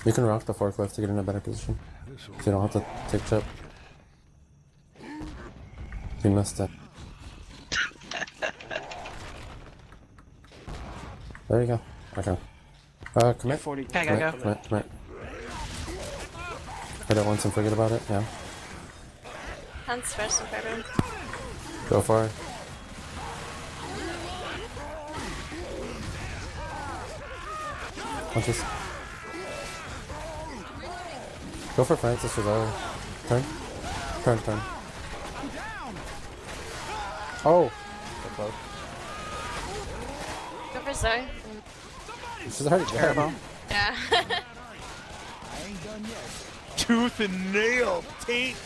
You can rock the forklift to get in a better position. So you don't have to take chip. You missed it. There you go. Okay. Commit. 40. Commit. Hit it once and forget about it, yeah. Hunts first and forever. Go for it. Punches. Go for fights, this is over. Turn. Oh! So close. Go for Zoe. She's already there. Yeah. Tooth and nail. Tank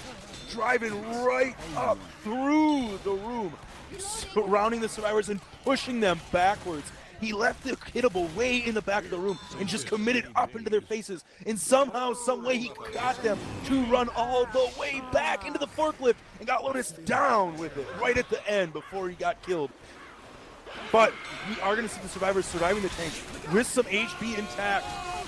driving right up through the room, surrounding the survivors and pushing them backwards. He left the hittable way in the back of the room and just committed up into their faces. And somehow, some way, he got them to run all the way back into the forklift and got Lotus down with it right at the end before he got killed. But we are going to see the survivors surviving the tank with some HP intact.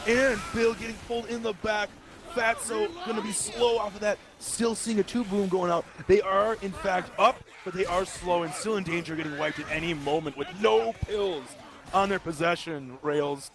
And Bill getting pulled in the back. Fatso going to be slow off of that. Still seeing a 2-boom going out. They are, in fact, up, but they are slow and still in danger of getting wiped at any moment with no pills on their possession, Rails.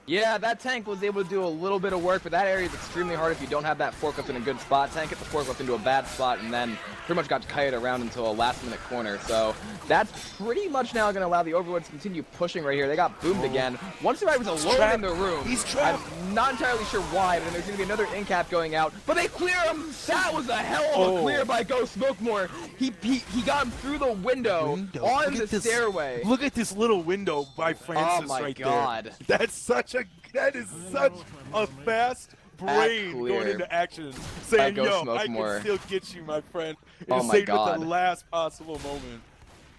Yeah, that tank was able to do a little bit of work, but that area is extremely hard if you don't have that forklift in a good spot. Tank hit the forklift into a bad spot and then pretty much got kited around until a last-minute corner. So that's pretty much now going to allow the Overlords to continue pushing right here. They got boomed again. One survivor's alone in the room. He's trapped. I'm not entirely sure why, but then there's going to be another in-cap going out. But they clear him! That was a hell of a clear by Go Smokemore. He got him through the window on the stairway. Look at this little window by Francis right there. That is such a fast brain going into action, saying, yo, I can still get you, my friend. And saved at the last possible moment.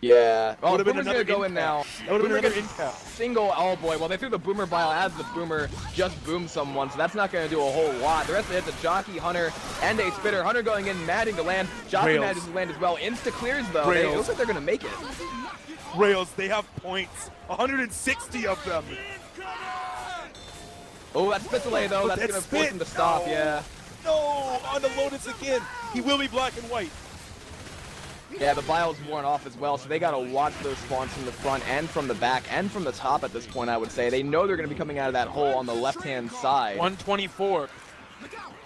Yeah. Oh, would have been another go in now. That would have been another in-cap. Single, oh boy. Well, they threw the boomer bile as the boomer just boomed someone, so that's not going to do a whole lot. The rest of it hits a Jockey, Hunter, and a Spitter. Hunter going in, managing to land. Jockey manages to land as well. Insta clears, though. It looks like they're going to make it. Rails, they have points. 160 of them. Oh, that's Spit delay, though. That's going to force him to stop, yeah. No, on the Lotus again. He will be black and white. Yeah, the bile's worn off as well, so they got to watch those spawns from the front and from the back and from the top at this point, I would say. They know they're going to be coming out of that hole on the left-hand side. 124.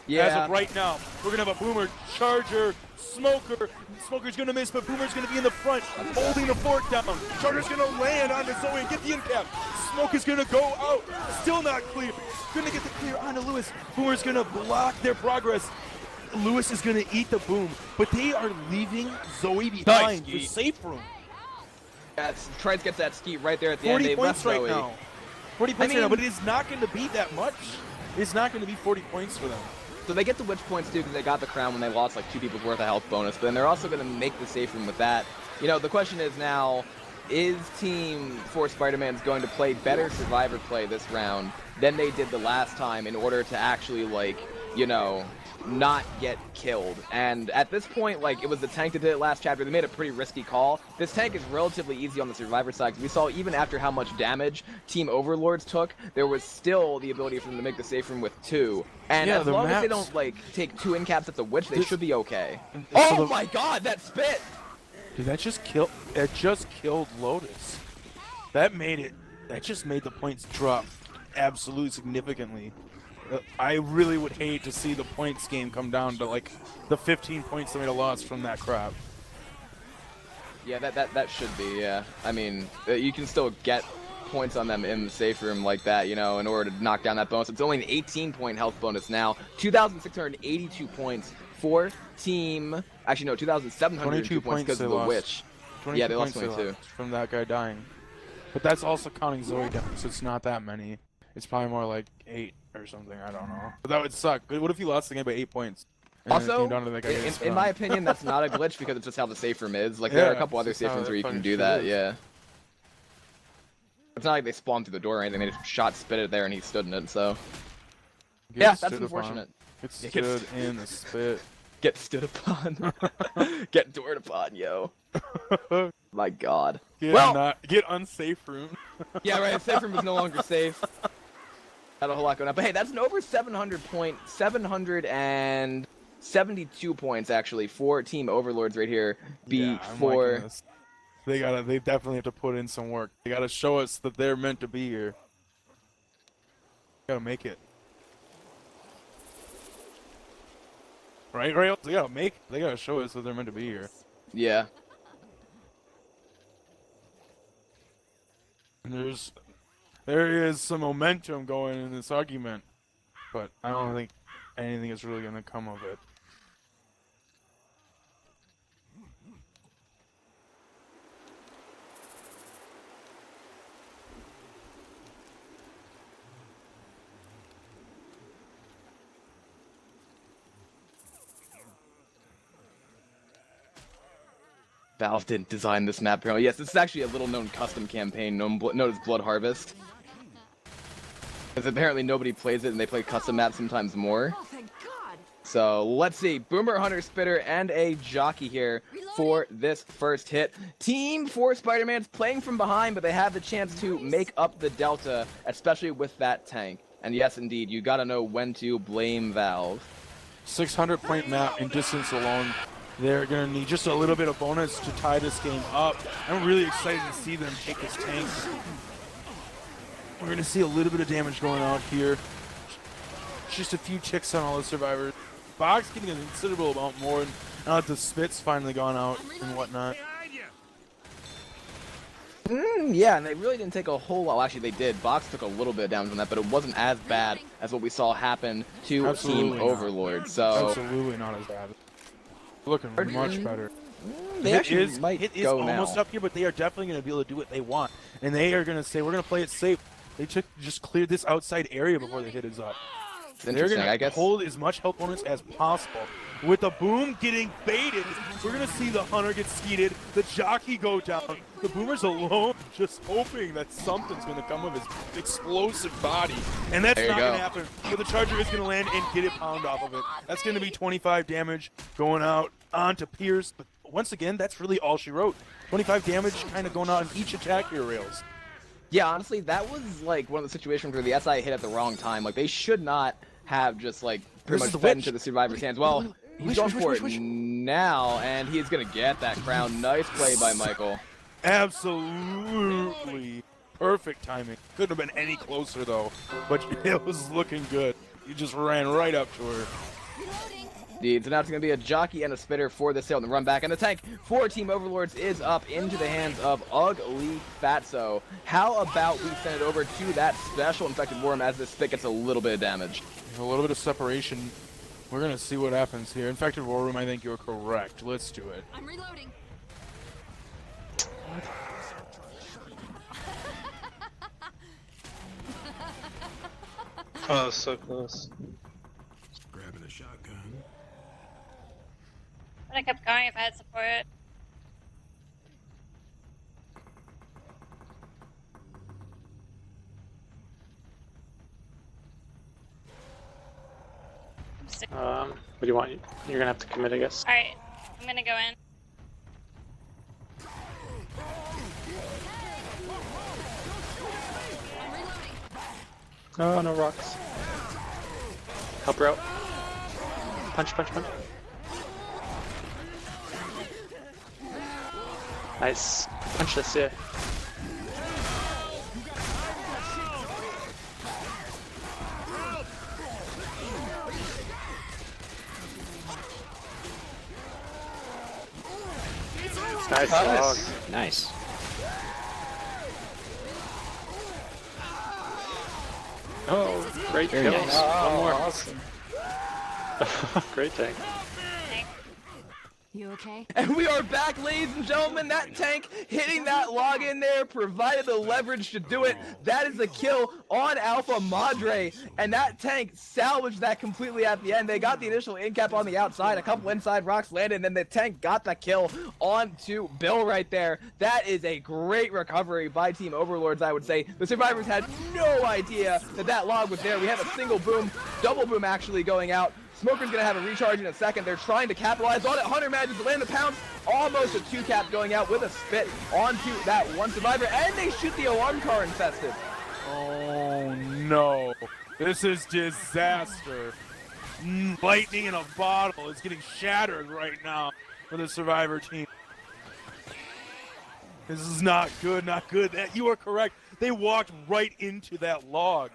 Yeah. As of right now, we're going to have a Boomer, Charger, Smoker. Smoker's going to miss, but Boomer's going to be in the front, holding the fork down. Charger's going to land onto Zoe and get the in-cap. Smoke is going to go out. Still not clear. Going to get the clear onto Lewis. Boomer's going to block their progress. Lewis is going to eat the boom, but they are leaving Zoe behind for safe room. Yeah, Trice gets that skeet right there at the 40 end. points right now. 40 points right now, but it is not going to be that much. It's not going to be 40 points for them. So they get the witch points too because they got the crown when they lost like 2 people's worth of health bonus, but then they're also going to make the safe room with that. You know, the question is now, is Team 4 Spider-Mans going to play better survivor play this round than they did the last time in order to actually, like, you know, not get killed? And at this point, like, it was the tank that did it last chapter. They made a pretty risky call. This tank is relatively easy on the survivor side. We saw even after how much damage Team Overlords took, there was still the ability for them to make the safe room with 2. And as long as they don't, like, take 2 in-caps at the witch, they should be okay. Oh my god, that spit! Dude, that just killed Lotus. That just made the points drop absolutely significantly. I really would hate to see the points game come down to like the 15 points that made a loss from that crap. Yeah, that should be, yeah. I mean, you can still get points on them in the safe room like that, you know, in order to knock down that bonus. It's only an 18-point health bonus now. 2,682 points for team... Actually, no, 2,702 points because of the witch. Yeah, they lost 22. From that guy dying. But that's also counting Zoe down, so it's not that many. It's probably more like 8 or something, I don't know. But that would suck. What if you lost the game by 8 points? Also, in my opinion, that's not a glitch because it's just how the safe room is. Like, there are a couple other safe rooms where you can do that, yeah. It's not like they spawned through the door or anything, they just shot spit it there and he stood in it, so... Yeah, that's unfortunate. Get stood in the spit. Get stood upon. Get doored upon, yo. My god. Get unsafe room. Yeah, right, safe room is no longer safe. Had a whole lot going on. But hey, that's an over 772 points actually for Team Overlords right here. Before they definitely have to put in some work. They gotta show us that they're meant to be here. Gotta make it. Right, Rails? They gotta show us that they're meant to be here. Yeah. And there is some momentum going in this argument, but I don't think anything is really gonna come of it. Valve didn't design this map. Yes, this is actually a little-known custom campaign known as Blood Harvest. Because apparently nobody plays it, and they play custom maps sometimes more. Oh, thank God. So, let's see. Boomer, Hunter, Spitter, and a Jockey here for this first hit. Team 4 Spidermans playing from behind, but they have the chance to make up the delta, especially with that tank. And yes, indeed, you gotta know when to blame Valve. 600-point map in distance alone. They're going to need just a little bit of bonus to tie this game up. I'm really excited to see them take this tank. We're going to see a little bit of damage going out here. Just a few ticks on all the survivors. Bog's getting a considerable amount more, and now that the spit's finally gone out and whatnot. Yeah, and they really didn't take a whole lot. Well, actually, they did. Box took a little bit of damage on that, but it wasn't as bad as what we saw happen to Team Overlord. So absolutely not as bad. Looking much better. They actually might go almost now. up here, but they are definitely going to be able to do what they want. And they are going to say, we're going to play it safe. They just cleared this outside area before the hit is up. They're going to hold as much health bonus as possible. With the boom getting baited, we're going to see the Hunter get skeeted, the Jockey go down. The Boomer's alone, just hoping that something's going to come of his explosive body. And that's not going to happen. But the Charger is going to land and get a pound off of it. That's going to be 25 damage going out onto Pierce. But once again, that's really all she wrote. 25 damage kind of going out on each attack here, Rails. Yeah, honestly, that was like one of the situations where the SI hit at the wrong time. Like, they should not have just like pretty much fed into the survivor's hands. Well, he's going for it now, and he's going to get that crown. Nice play by Michael. Absolutely perfect timing. Couldn't have been any closer, though. But it was looking good. He just ran right up to her. Indeed, so now it's going to be a Jockey and a Spitter for the sale and the run back. And the tank for Team Overlords is up into the hands of Ugly Fatso. How about we send it over to that special infected worm as this spit gets a little bit of damage? A little bit of separation. We're going to see what happens here. Infected War Room, I think you're correct. Let's do it. I'm reloading. Oh, so close. Grabbing a shotgun. I'd have kept going if I had support. What do you want? You're gonna have to commit, I guess. Alright, I'm gonna go in. Oh, no rocks. Help her out. Punch, punch, punch. Nice. Punch this, yeah. Nice dog. Nice. Oh, great Very kill. nice. One more. Awesome. Great tank. You okay? And we are back, ladies and gentlemen. That tank hitting that log in there provided the leverage to do it. That is a kill on Alpha Madre, and that tank salvaged that completely at the end. They got the initial in-cap on the outside, a couple inside rocks landed, and then the tank got the kill onto Bill right there. That is a great recovery by Team Overlords, I would say. The survivors had no idea that that log was there. We have a single boom, double boom actually going out. Smoker's gonna have a recharge in a second. They're trying to capitalize on it. Hunter manages to land the pounce. Almost a 2-cap going out with a spit onto that one survivor. And they shoot the alarm car infested. Oh no. This is disaster. Lightning in a bottle is getting shattered right now for the survivor team. This is not good, not good. You are correct. They walked right into that log.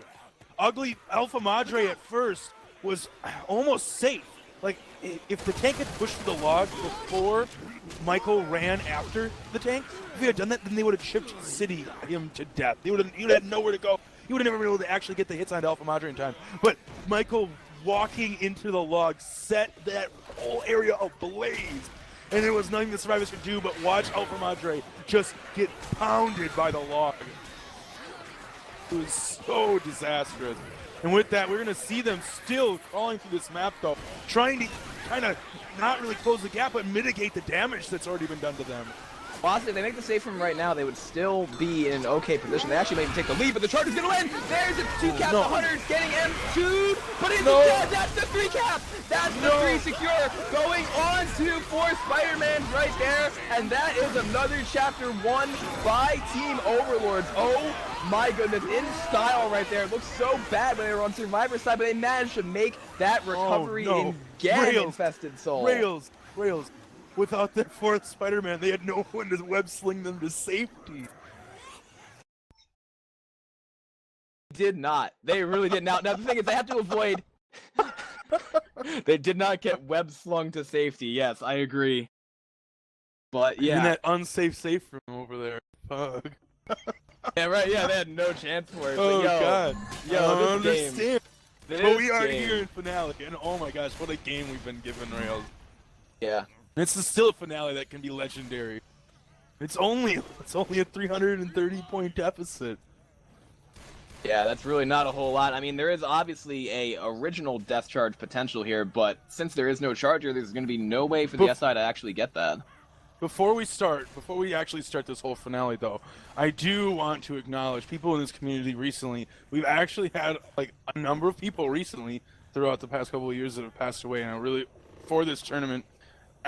Ugly Alpha Madre at first was almost safe. Like, if the tank had pushed the log before Michael ran after the tank, if he had done that, then they would have chipped City him to death. He would have had nowhere to go. He would have never been able to actually get the hits on Alpha Madre in time. But Michael walking into the log set that whole area ablaze. And there was nothing the survivors could do but watch Alpha Madre just get pounded by the log. It was so disastrous. And with that, we're going to see them still crawling through this map, though, trying to kind of not really close the gap, but mitigate the damage that's already been done to them. Honestly, if they make the save from right now, they would still be in an okay position. They actually may even take the lead, but the charge is going to win. There's a 2-cap. No. The Hunter's getting M2'd, but it's that's the 3-cap. That's the 3 secure. Going on to 4 Spidermans right there, and that is another chapter 1 by Team Overlords. Oh my goodness, in style right there. It looks so bad when they were on Survivor side, but they managed to make that recovery again. Infested Soul. Rails. Without their 4th Spider-Man, they had no one to web sling them to safety. Did not. They really did not. Now the thing is, they have to avoid. They did not get web slung to safety. Yes, I agree. But yeah, In that unsafe safe room over there. Fuck. yeah, right. Yeah, they had no chance for it. Oh but god. yo, I this understand. game. But we are here in finale, and oh my gosh, what a game we've been given, Rails. Yeah. It's still a finale that can be legendary. It's only a 330-point deficit. Yeah, that's really not a whole lot. I mean, there is obviously a original death charge potential here, but since there is no charger, there's going to be no way for the SI to actually get that. Before we actually start this whole finale, though, I do want to acknowledge people in this community recently. We've actually had like a number of people recently throughout the past couple of years that have passed away, and I really, for this tournament,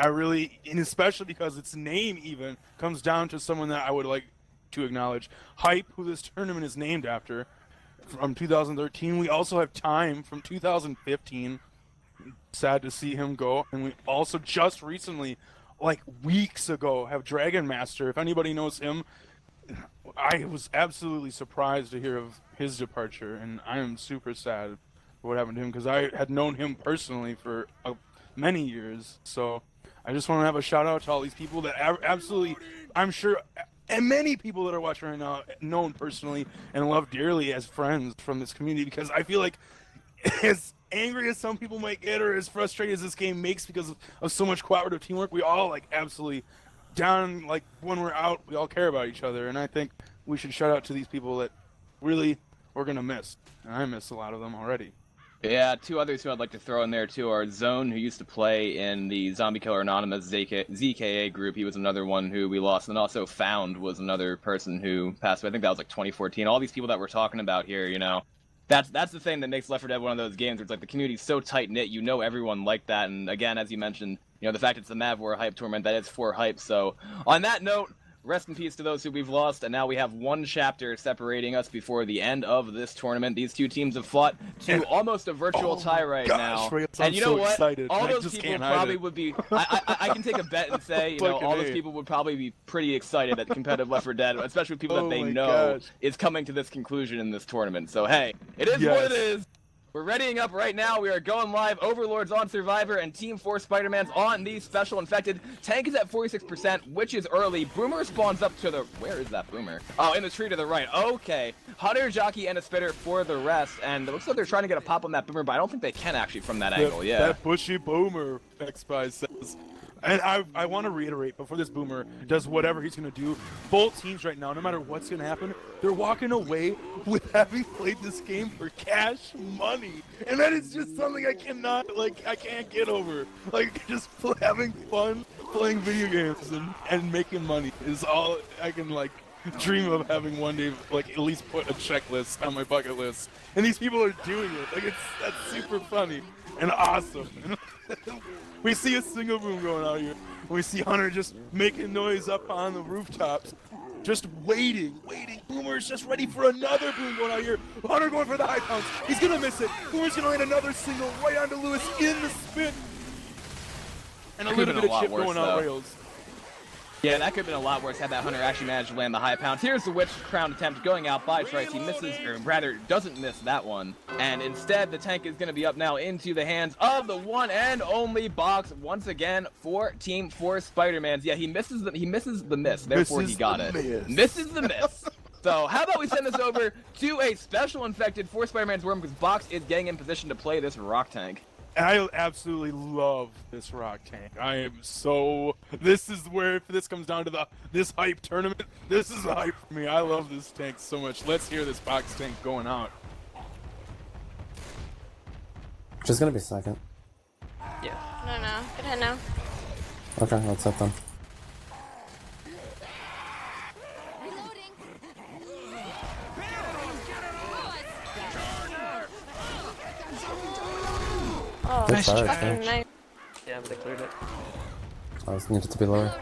and especially because its name even comes down to someone that I would like to acknowledge. Hype, who this tournament is named after, from 2013. We also have Time from 2015. Sad to see him go. And we also just recently, like weeks ago, have Dragon Master. If anybody knows him, I was absolutely surprised to hear of his departure, and I am super sad for what happened to him because I had known him personally for many years. So I just want to have a shout out to all these people that absolutely, I'm sure, and many people that are watching right now, known personally and love dearly as friends from this community, because I feel like as angry as some people might get or as frustrated as this game makes because of so much cooperative teamwork, we all like absolutely down, like when we're out, we all care about each other, and I think we should shout out to these people that really we're gonna miss, and I miss a lot of them already. Yeah, 2 others who I'd like to throw in there too are Zone, who used to play in the Zombie Killer Anonymous ZKA group. He was another one who we lost, and also Found was another person who passed away. I think that was like 2014. All these people that we're talking about here, you know, that's the thing that makes Left 4 Dead one of those games where it's like the community's so tight knit, you know everyone like that. And again, as you mentioned, you know, the fact it's the MavWar hype tournament, that is for hype. So on that note, rest in peace to those who we've lost, and now we have 1 chapter separating us before the end of this tournament. These 2 teams have fought to almost a virtual tie right now. Reyes, and you know so what? Excited. All I those just people can't hide probably it. would be. I can take a bet and say, you know, all those people would probably be pretty excited that competitive Left 4 Dead, especially with people that they know is coming to this conclusion in this tournament. So hey, it is what it is. We're readying up right now. We are going live. Overlords on Survivor and Team 4 Spidermans on the Special Infected. Tank is at 46%, which is early. Boomer spawns up to the... Where is that Boomer? Oh, in the tree to the right. Okay. Hunter, Jockey, and a Spitter for the rest. And it looks like they're trying to get a pop on that Boomer, but I don't think they can actually from that angle. Yeah. That bushy Boomer, Xbye says. And I want to reiterate, before this Boomer does whatever he's going to do, both teams right now, no matter what's going to happen, they're walking away with having played this game for cash money. And that is just something I can't get over. Like, just having fun playing video games and making money is all I can, like, dream of having one day, like, at least put a checklist on my bucket list. And these people are doing it. Like, that's super funny and awesome. We see a single boom going out here. We see Hunter just making noise up on the rooftops. Just waiting. Boomer's just ready for another boom going out here. Hunter going for the high pounce. He's going to miss it. Boomer's going to land another single right onto Lewis in the spin. And a little bit of chip going on rails. Yeah, that could have been a lot worse had that Hunter actually managed to land the high pounds. Here's the Witch Crown attempt going out by Trice. He misses, or rather, doesn't miss that one. And instead, the tank is going to be up now into the hands of the one and only Box once again for Team 4 Spidermans. Yeah, he misses the miss, therefore he got it. Misses the miss. So how about we send this over to a Special Infected for Spiderman's Worm, because Box is getting in position to play this rock tank. I absolutely love this rock tank. I am so... This is where, if this comes down to this hype tournament, this is the hype for me. I love this tank so much. Let's hear this Box tank going out. She's gonna be second. Yeah. No. Get ahead now. Okay, let's hit them. Oh, Good fire, fucking Finch. nice. Yeah, but they cleared it. I just needed to be lower.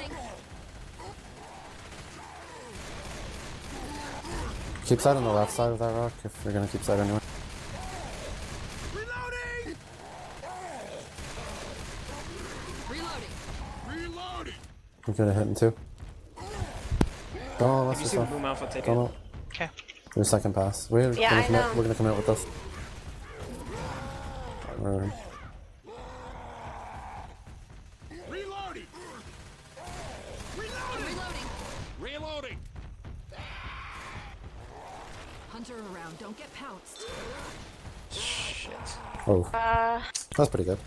Keep side on the left side of that rock if you're gonna keep side anyway. Reloading. We could have hit him too. Don't If let's you just see the off. boom alpha, take Don't it. know. Okay. Your second pass. We're Yeah, gonna I commit. know. We're gonna commit with this. We're- Reloading. Reloading. Hunter around, don't get pounced. Shit. Oh, that's pretty good.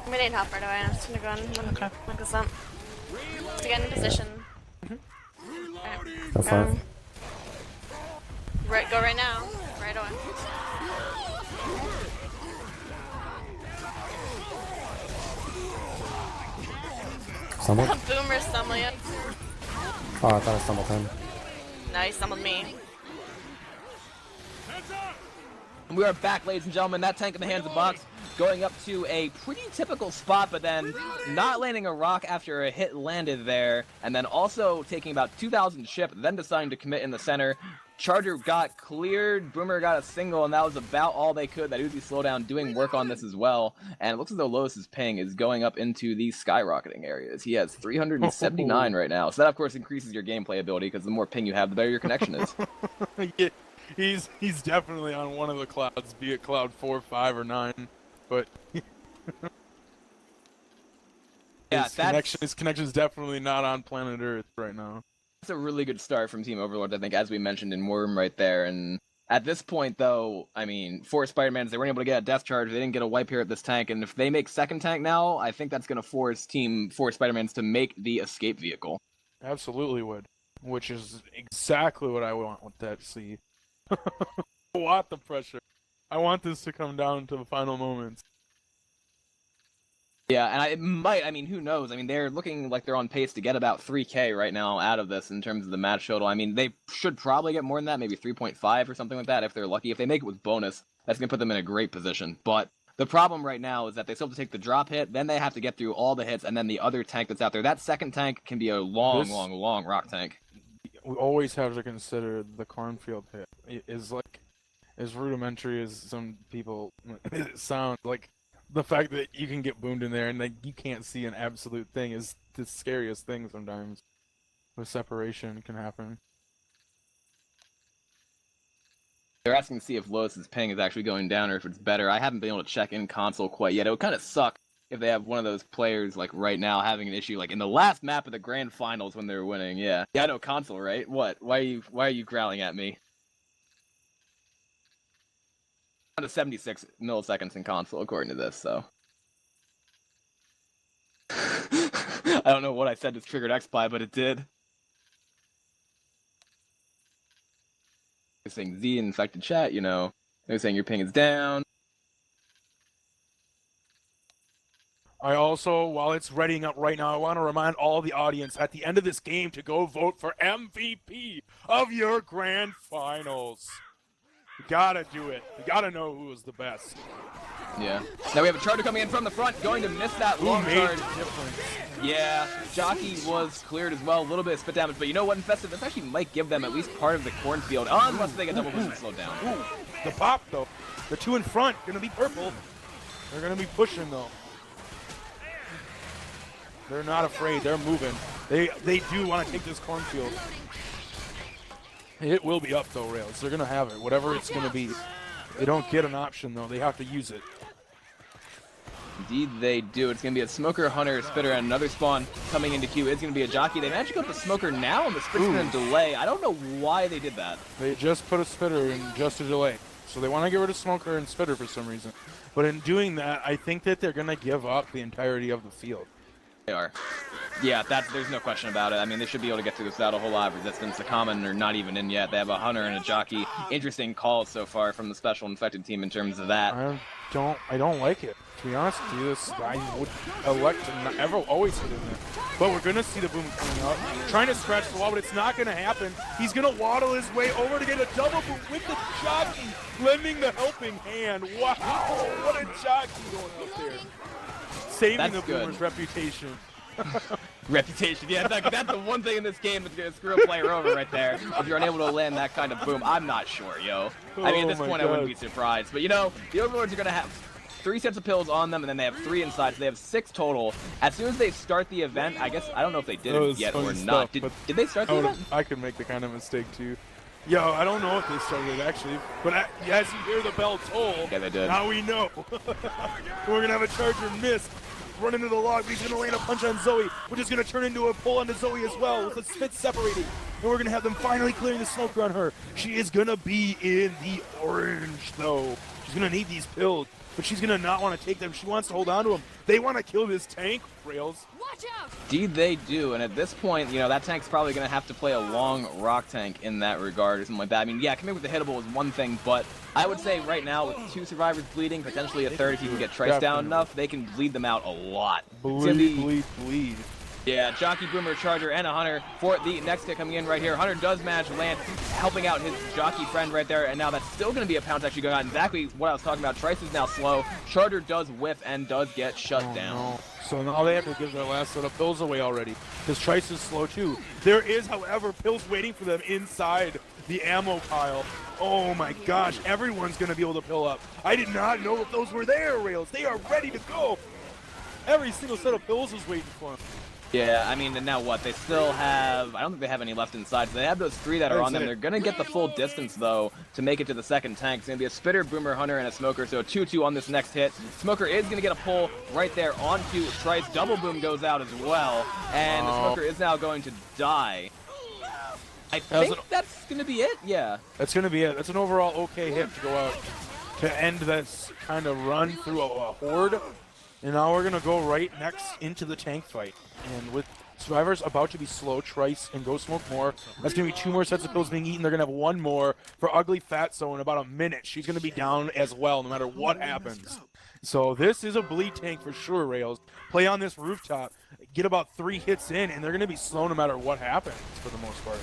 We need help right away. I'm just gonna go and look this up. To get in position. Go for it. Right, go right now. Right away. Stumbled? Boomer stumbled you. Oh, I thought I stumbled him. No, he stumbled me. We are back, ladies and gentlemen. That tank in the hands of Box going up to a pretty typical spot, but then not landing a rock after a hit landed there, and then also taking about 2,000 chip, then deciding to commit in the center. Charger got cleared, Boomer got a single, and that was about all they could. That Uzi slowdown doing work on this as well, and it looks as though Lois's ping is going up into these skyrocketing areas. He has 379 right now, so that of course increases your gameplay ability, because the more ping you have, the better your connection is. Yeah, he's definitely on one of the clouds, be it cloud 4, 5, or 9. But Yeah, his connection is definitely not on planet Earth right now. That's a really good start from Team Overlords, I think, as we mentioned in Worm right there. And at this point, though, I mean, for Spider-Mans, they weren't able to get a death charge. They didn't get a wipe here at this tank. And if they make second tank now, I think that's going to force Team 4 Spider-Mans to make the escape vehicle. Absolutely would. Which is exactly what I want with that C. I want the pressure. I want this to come down to the final moments. Yeah, and it might, I mean, who knows? I mean, they're looking like they're on pace to get about 3K right now out of this in terms of the match total. I mean, they should probably get more than that, maybe 3.5 or something like that if they're lucky. If they make it with bonus, that's going to put them in a great position. But the problem right now is that they still have to take the drop hit, then they have to get through all the hits, and then the other tank that's out there. That second tank can be a long rock tank. We always have to consider the cornfield hit. It is like as rudimentary as some people sound. Like the fact that you can get boomed in there and like you can't see an absolute thing is the scariest thing sometimes. With separation can happen. They're asking to see if Lotus's ping is actually going down or if it's better. I haven't been able to check in console quite yet. It would kind of suck if they have one of those players like right now having an issue like in the last map of the grand finals when they were winning. Yeah, I know console, right? What? Why are you growling at me? Down to 76 milliseconds in console according to this, so. I don't know what I said just triggered Xbye, but it did. They're saying Z infected chat, you know. They're saying your ping is down. I also, while it's readying up right now, I want to remind all the audience at the end of this game to go vote for MVP of your grand finals. You gotta do it. You gotta know who is the best. Yeah. Now we have a charger coming in from the front, going to miss that long charge. Yeah, Jockey was cleared as well, a little bit of spit damage, but you know what, Infested, this actually might give them at least part of the cornfield, unless they get double boost and slow down. Ooh, the pop, though. The two in front, gonna be purple. They're gonna be pushing, though. They're not afraid, they're moving. They do want to take this cornfield. It will be up, though, Rails. They're gonna have it, whatever it's gonna be. They don't get an option, though. They have to use it. Indeed they do. It's going to be a Smoker, Hunter, Spitter, and another spawn coming into queue. It's going to be a Jockey. They managed to go up the Smoker now, and the Spitter's going to delay. I don't know why they did that. They just put a Spitter in just to delay. So they want to get rid of Smoker and Spitter for some reason. But in doing that, I think that they're going to give up the entirety of the field. They are. Yeah, there's no question about it. I mean, they should be able to get through this without a whole lot of resistance. The common are not even in yet. They have a Hunter and a Jockey. Interesting calls so far from the special infected team in terms of that. I don't like it. To be honest with you, I would elect to always hit in there. But we're going to see the boom coming up. Trying to scratch the wall, but it's not going to happen. He's going to waddle his way over to get a double boom with the Jockey, lending the helping hand. Wow, what a Jockey going out there. Saving the Boomer's reputation. Reputation, yeah, that's the one thing in this game that's going to screw a player over right there. If you're unable to land that kind of boom, I'm not sure, yo. I mean, at this point, I wouldn't be surprised. But, you know, the Overlords are going to have 3 sets of pills on them, and then they have 3 inside, so they have 6 total. As soon as they start the event, I guess, I don't know if they did it yet or not. Did they start the event? I could make the kind of mistake, too. Yo, I don't know if they started it, actually. But as you hear the bell toll, yeah, they did. Now we know. We're going to have a Charger miss. Run into the log, but he's going to land a punch on Zoe, which is going to turn into a pull onto Zoe as well, with the spit separating. And we're going to have them finally clearing the Smoker on her. She is going to be in the orange, though. She's going to need these pills, but she's going to not want to take them. She wants to hold on to them. They want to kill this tank, Rails. Watch out! Indeed they do, and at this point, you know, that tank's probably going to have to play a long rock tank in that regard or something like that. I mean, yeah, coming with the hittable is one thing, but I would say right now with 2 survivors bleeding, potentially a third if you can get Trice down enough, they can bleed them out a lot. Bleed. Yeah, Jockey, Boomer, Charger, and a Hunter for the next hit coming in right here. Hunter does manage to land, helping out his Jockey friend right there, and now that's still going to be a pounce actually going on. Exactly what I was talking about. Trice is now slow. Charger does whiff and does get shut down. No. So now they have to give their last set of pills away already, because Trice is slow too. There is, however, pills waiting for them inside the ammo pile. Oh my gosh, everyone's going to be able to pill up. I did not know that those were there, Rails. They are ready to go. Every single set of pills is waiting for them. Yeah, I mean, and now what? They still have... I don't think they have any left inside. So they have those 3 that are on them. They're going to get the full distance, though, to make it to the second tank. It's going to be a Spitter, Boomer, Hunter, and a Smoker. So 2-2 on this next hit. Smoker is going to get a pull right there onto Trice. Double Boom goes out as well. And the Smoker is now going to die. I think that's going to be it, yeah. That's going to be it. That's an overall okay hit to go out to end this kind of run through a horde. And now we're going to go right next into the tank fight. And with Survivors about to be slow, Trice and Go Smoke more. That's going to be 2 more sets of pills being eaten. They're going to have 1 more for Ugly Fatso in about a minute. She's going to be down as well, no matter what happens. So this is a bleed tank for sure, Rails. Play on this rooftop, get about 3 hits in, and they're going to be slow no matter what happens for the most part.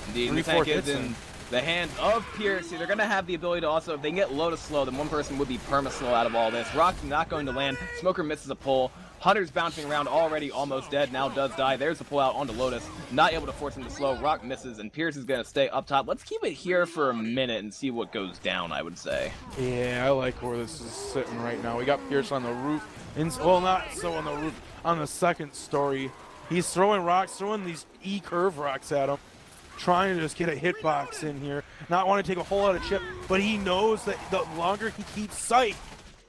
Indeed, the tank is in the hands of Pierce. They're going to have the ability to also, if they can get low to slow, then one person would be perma-slow out of all this. Rock's not going to land. Smoker misses a pull. Hunter's bouncing around already, almost dead, now does die. There's the pull out onto Lotus. Not able to force him to slow. Rock misses, and Pierce is going to stay up top. Let's keep it here for a minute and see what goes down, I would say. Yeah, I like where this is sitting right now. We got Pierce on the roof. Well, not so on the roof. On the second story. He's throwing rocks, throwing these E-curve rocks at him. Trying to just get a hitbox in here. Not want to take a whole lot of chip, but he knows that the longer he keeps sight,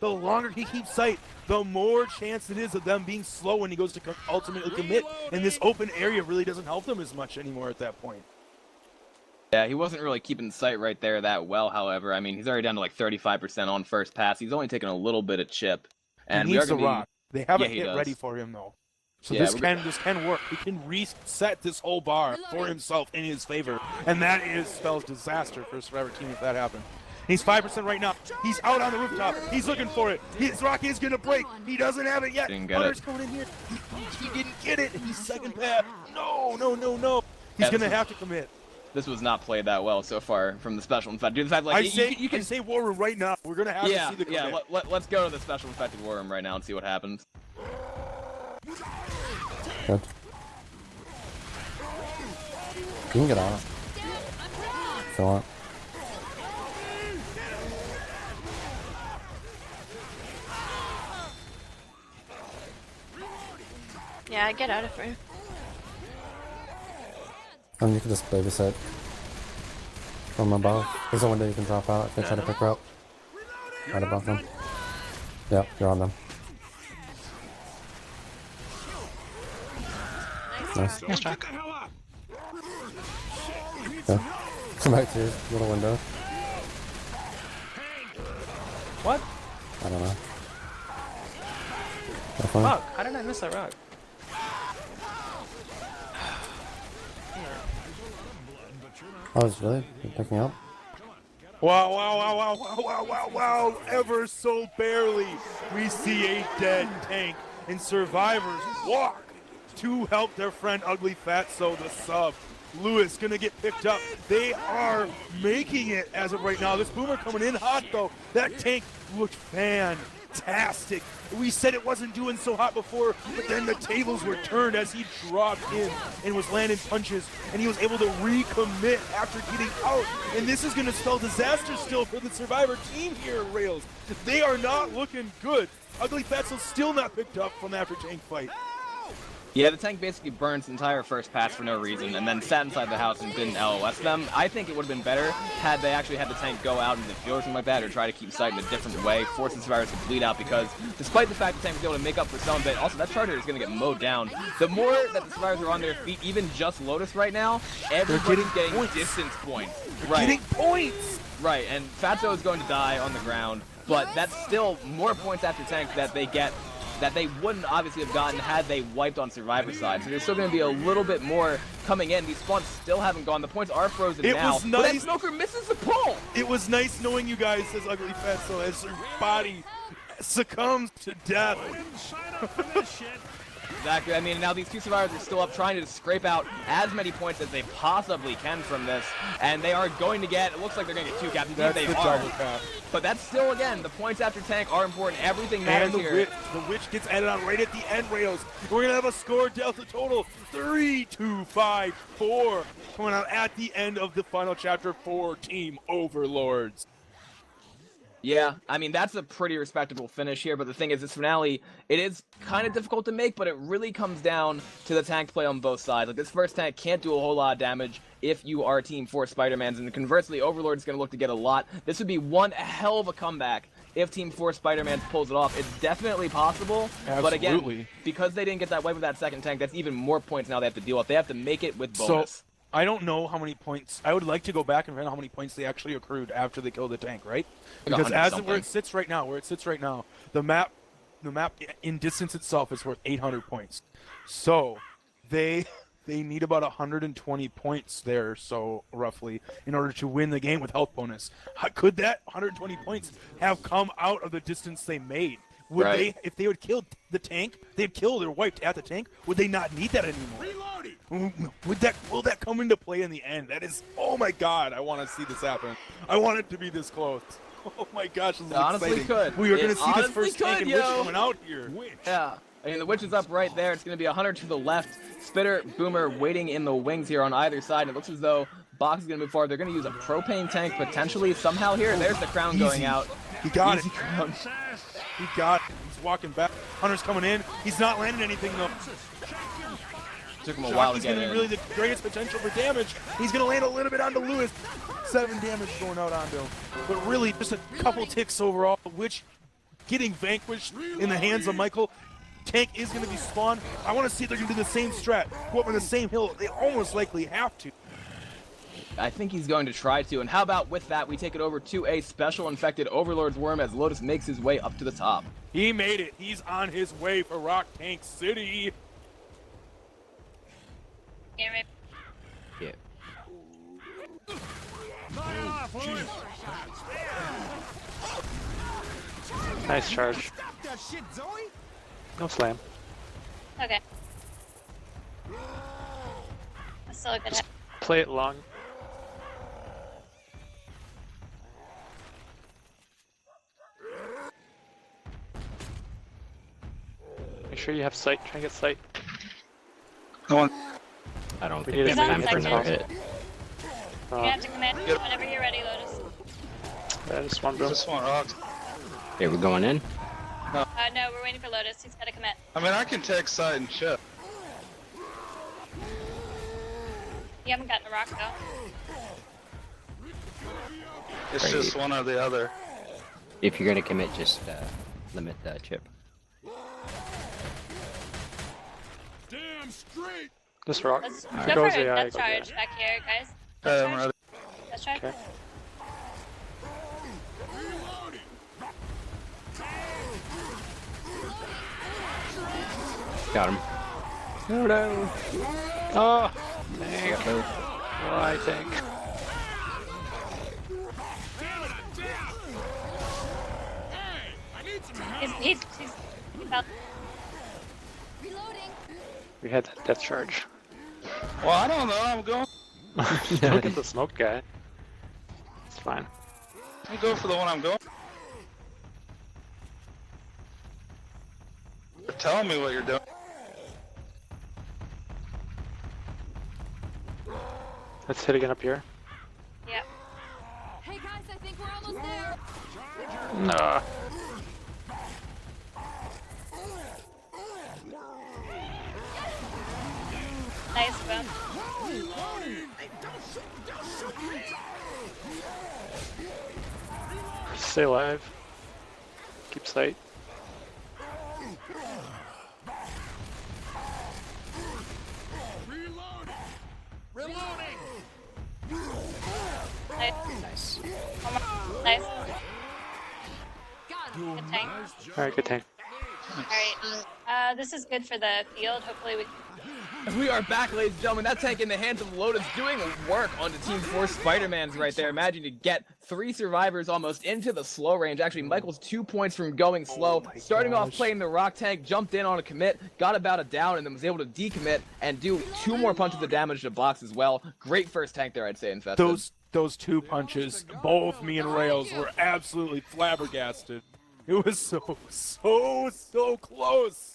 the more chance it is of them being slow when he goes to ultimately commit. And this open area really doesn't help them as much anymore at that point. Yeah, he wasn't really keeping sight right there that well, however. I mean, he's already down to like 35% on first pass. He's only taken a little bit of chip. And he needs we are the gonna rock. They have a he hit does. ready for him, though. So Yeah, this can work. He can reset this whole bar for himself in his favor. And that spells disaster for a Survivor team if that happens. He's 5% right now. He's out on the rooftop. He's looking for it. His rock is going to break. He doesn't have it yet. Didn't get Hunter's it. coming in here. He didn't get it. He's second pass. No. He's Yeah, going to have to commit. This was not played that well so far from the special infected. Dude, the fact, like, you can say War Room right now. We're going to have to see the commit. Yeah, let's go to the special infected war room right now and see what happens. Good. You can get on it. If you want. Yeah, get out of here. And you can just babysit from above. There's a window you can drop out if they try to pick her up. Right above them. Yeah, you're on them. Nice. Don't get the hell up. Okay. Come back to your little window. What? I don't know. Definitely. Fuck, how did I miss that rock? Oh, it's really? You're picking up? Wow. Ever so barely, we see a dead tank. And survivors walk to help their friend Ugly Fatso, the sub. Lewis gonna get picked up. They are making it as of right now. This boomer coming in hot though. That tank looked fantastic. We said it wasn't doing so hot before, but then the tables were turned as he dropped in and was landing punches, and he was able to recommit after getting out. And this is gonna spell disaster still for the Survivor team here at Rails. They are not looking good. Ugly Fatso's still not picked up from after tank fight. Yeah, the tank basically burned its entire first pass for no reason, and then sat inside the house and didn't LOS them. I think it would have been better had they actually had the tank go out into the field or something like that, or try to keep sight in a different way, forcing survivors to bleed out, because despite the fact the tank was able to make up for some of it, also that charger is going to get mowed down. The more that the survivors are on their feet, even just Lotus right now, everybody's getting distance points. Getting points! Right, and Fatso is going to die on the ground, but that's still more points after tank that they get that they wouldn't obviously have gotten had they wiped on Survivor side. So there's still going to be a little bit more coming in. These spawns still haven't gone. The points are frozen now. Was nice. But that Smoker misses the pull. It was nice knowing you guys as Ugly Fatso as her body succumbs to death. Exactly. I mean, now these two survivors are still up trying to scrape out as many points as they possibly can from this, and they are going to get, it looks like they're going to get two captains. They are. But that's still, again, the points after tank are important. Everything matters here. The witch gets added on right at the end rails. We're going to have a score delta total 3-2-5-4 coming out at the end of the final chapter for Team Overlords. Yeah, I mean, that's a pretty respectable finish here, but the thing is, this finale, it is kind of difficult to make, but it really comes down to the tank play on both sides. Like, this first tank can't do a whole lot of damage if you are Team 4 Spidermans, and conversely, Overlord is going to look to get a lot. This would be one hell of a comeback if Team 4 Spidermans pulls it off. It's definitely possible, but again, because they didn't get that wipe with that second tank, that's even more points now they have to deal with. They have to make it with bonus. So, I don't know how many points. I would like to go back and find out how many points they actually accrued after they killed the tank, right? Because where it sits right now, the map in distance itself is worth 800 points. So they need about 120 points there, so roughly, in order to win the game with health bonus. Could that 120 points have come out of the distance they made? Would they, if they would kill the tank, they'd killed or wiped at the tank, would they not need that anymore? Will that come into play in the end? That is, oh my god, I want to see this happen. I want it to be this close. Oh my gosh, this is honestly exciting. Could. We are going to see this first tank and Witch coming out here. Yeah. I mean, the witch is up right there. It's going to be a Hunter to the left. Spitter, Boomer waiting in the wings here on either side. And it looks as though Box is going to move forward. They're going to use a propane tank potentially somehow here. There's the crown going out. He got Easy it. crown. He got it. He's walking back. Hunter's coming in. He's not landing anything though. Took him a while to Jockey's get gonna in. be really the greatest potential for damage. He's gonna land a little bit onto Lewis. 7 damage going out onto him. But really, just a couple ticks overall, which getting vanquished in the hands of Michael. Tank is gonna be spawned. I wanna see if they're gonna do the same strat. Go up on the same hill. They almost likely have to. I think he's going to try to. And how about with that, we take it over to a special infected Overlord's worm as Lotus makes his way up to the top. He made it. He's on his way for Rock Tank City. Get Yeah. Nice charge. No slam. Okay. That's still a good hit. Play it long. Make sure you have sight. Try and get sight. I don't We think need we as He's have on many time as for second. possible. it. You have to commit whenever you're ready, Lotus. Just one bro. Just one rock. Okay, we're going in. No, we're waiting for Lotus. He's got to commit. I mean, I can take side and chip. You haven't gotten a rock though. It's Right. just one or the other. If you're gonna commit, just limit the chip. Damn straight. This rock. Let's If go it for goes a AI, death go charge AI. back here, guys. Okay, Death I'm charge. ready. Death charge. Okay. Got him. No. Oh, tank. Why tank? He's about Reloading. We had that death charge. Well, I don't know. I'm going. Look at the smoke guy. It's fine. I'm going for the one I'm going. You're telling me what you're doing. Let's hit again up here. yeah. Hey guys, I think we're almost there. Nah. Nice boom. Stay alive. Keep sight. Nice. Nice. One more. Nice. Got him. Good tank. Alright, good tank. Alright. This is good for the field. Hopefully we We are back, ladies and gentlemen. That tank in the hands of Lotus doing work onto Team 4 Spidermans right there. Imagine to get 3 survivors almost into the slow range. Actually, Michael's 2 points from going slow. Starting off playing the rock tank, jumped in on a commit, got about a down, and then was able to decommit and do 2 more punches of damage to Box as well. Great first tank there, I'd say, Infested. Those 2 punches, both me and Rails were absolutely flabbergasted. It was so close.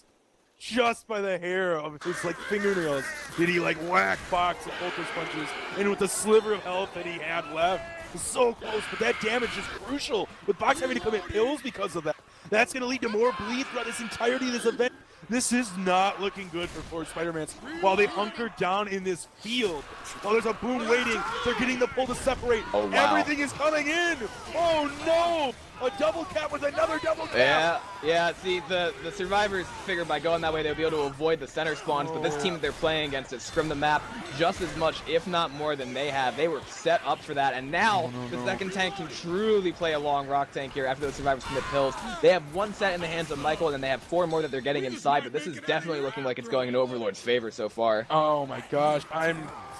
Just by the hair of his like fingernails did he like whack Box with both those punches, and with the sliver of health that he had left, it was so close. But that damage is crucial. With Box having to commit pills because of that, that's going to lead to more bleed throughout this entirety of this event. This is not looking good for 4 Spider-Mans while they hunker down in this field. While there's a boom waiting, they're getting the pull to separate. Oh, wow. Everything is coming in. Oh no! A double cap with another double cap. Yeah, see, the survivors figured by going that way they'll be able to avoid the center spawns, but this team that they're playing against has scrimmed the map just as much, if not more, than they have. They were set up for that, and now the second tank can truly play a long rock tank here after those survivors commit pills. They have 1 set in the hands of Michael, and then they have 4 more that they're getting inside, but this is definitely looking like it's going in Overlord's favor so far. Oh my gosh,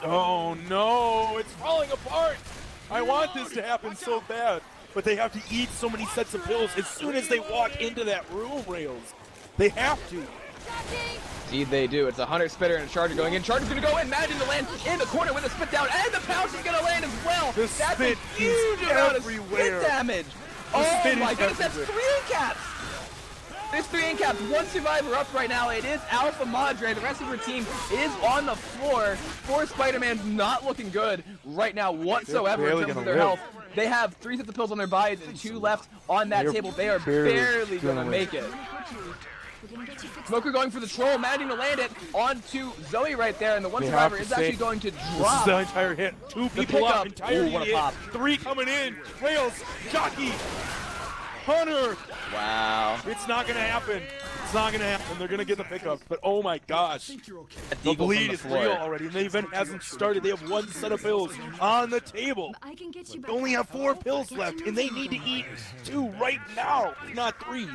oh no, it's falling apart. I want this to happen so bad, but they have to eat so many sets of pills as soon as they walk into that room, Rails. They have to. Indeed they do. It's a Hunter, Spitter, and a Charger going in. Charger's gonna go in, Imagine to land in the corner with a spit down, and the pounce is gonna land as well. The That's a spit huge is amount of everywhere. spit damage. The Oh spit my is goodness, that's everywhere. 3 caps. There's 3 incaps, 1 survivor up right now. It is Alpha Madre. The rest of her team is on the floor. 4 Spider-Man's not looking good right now whatsoever in terms of their health. They have 3 sets of pills on their bodies and 2 left on that table. They are barely gonna make it. Smoker going for the troll, managing to land it onto Zoe right there, and the 1 survivor is actually going to drop. This is the entire hit. 2 people up, entire hit. Pop. 3 coming in. Rails, Jockey, Hunter. Wow. It's not gonna happen. It's not gonna happen. They're gonna get the pickup, but oh my gosh, the bleed is real already, and the event hasn't started. They have 1 set of pills on the table. They only have 4 pills left, and they need to eat 2 right now, if not 3.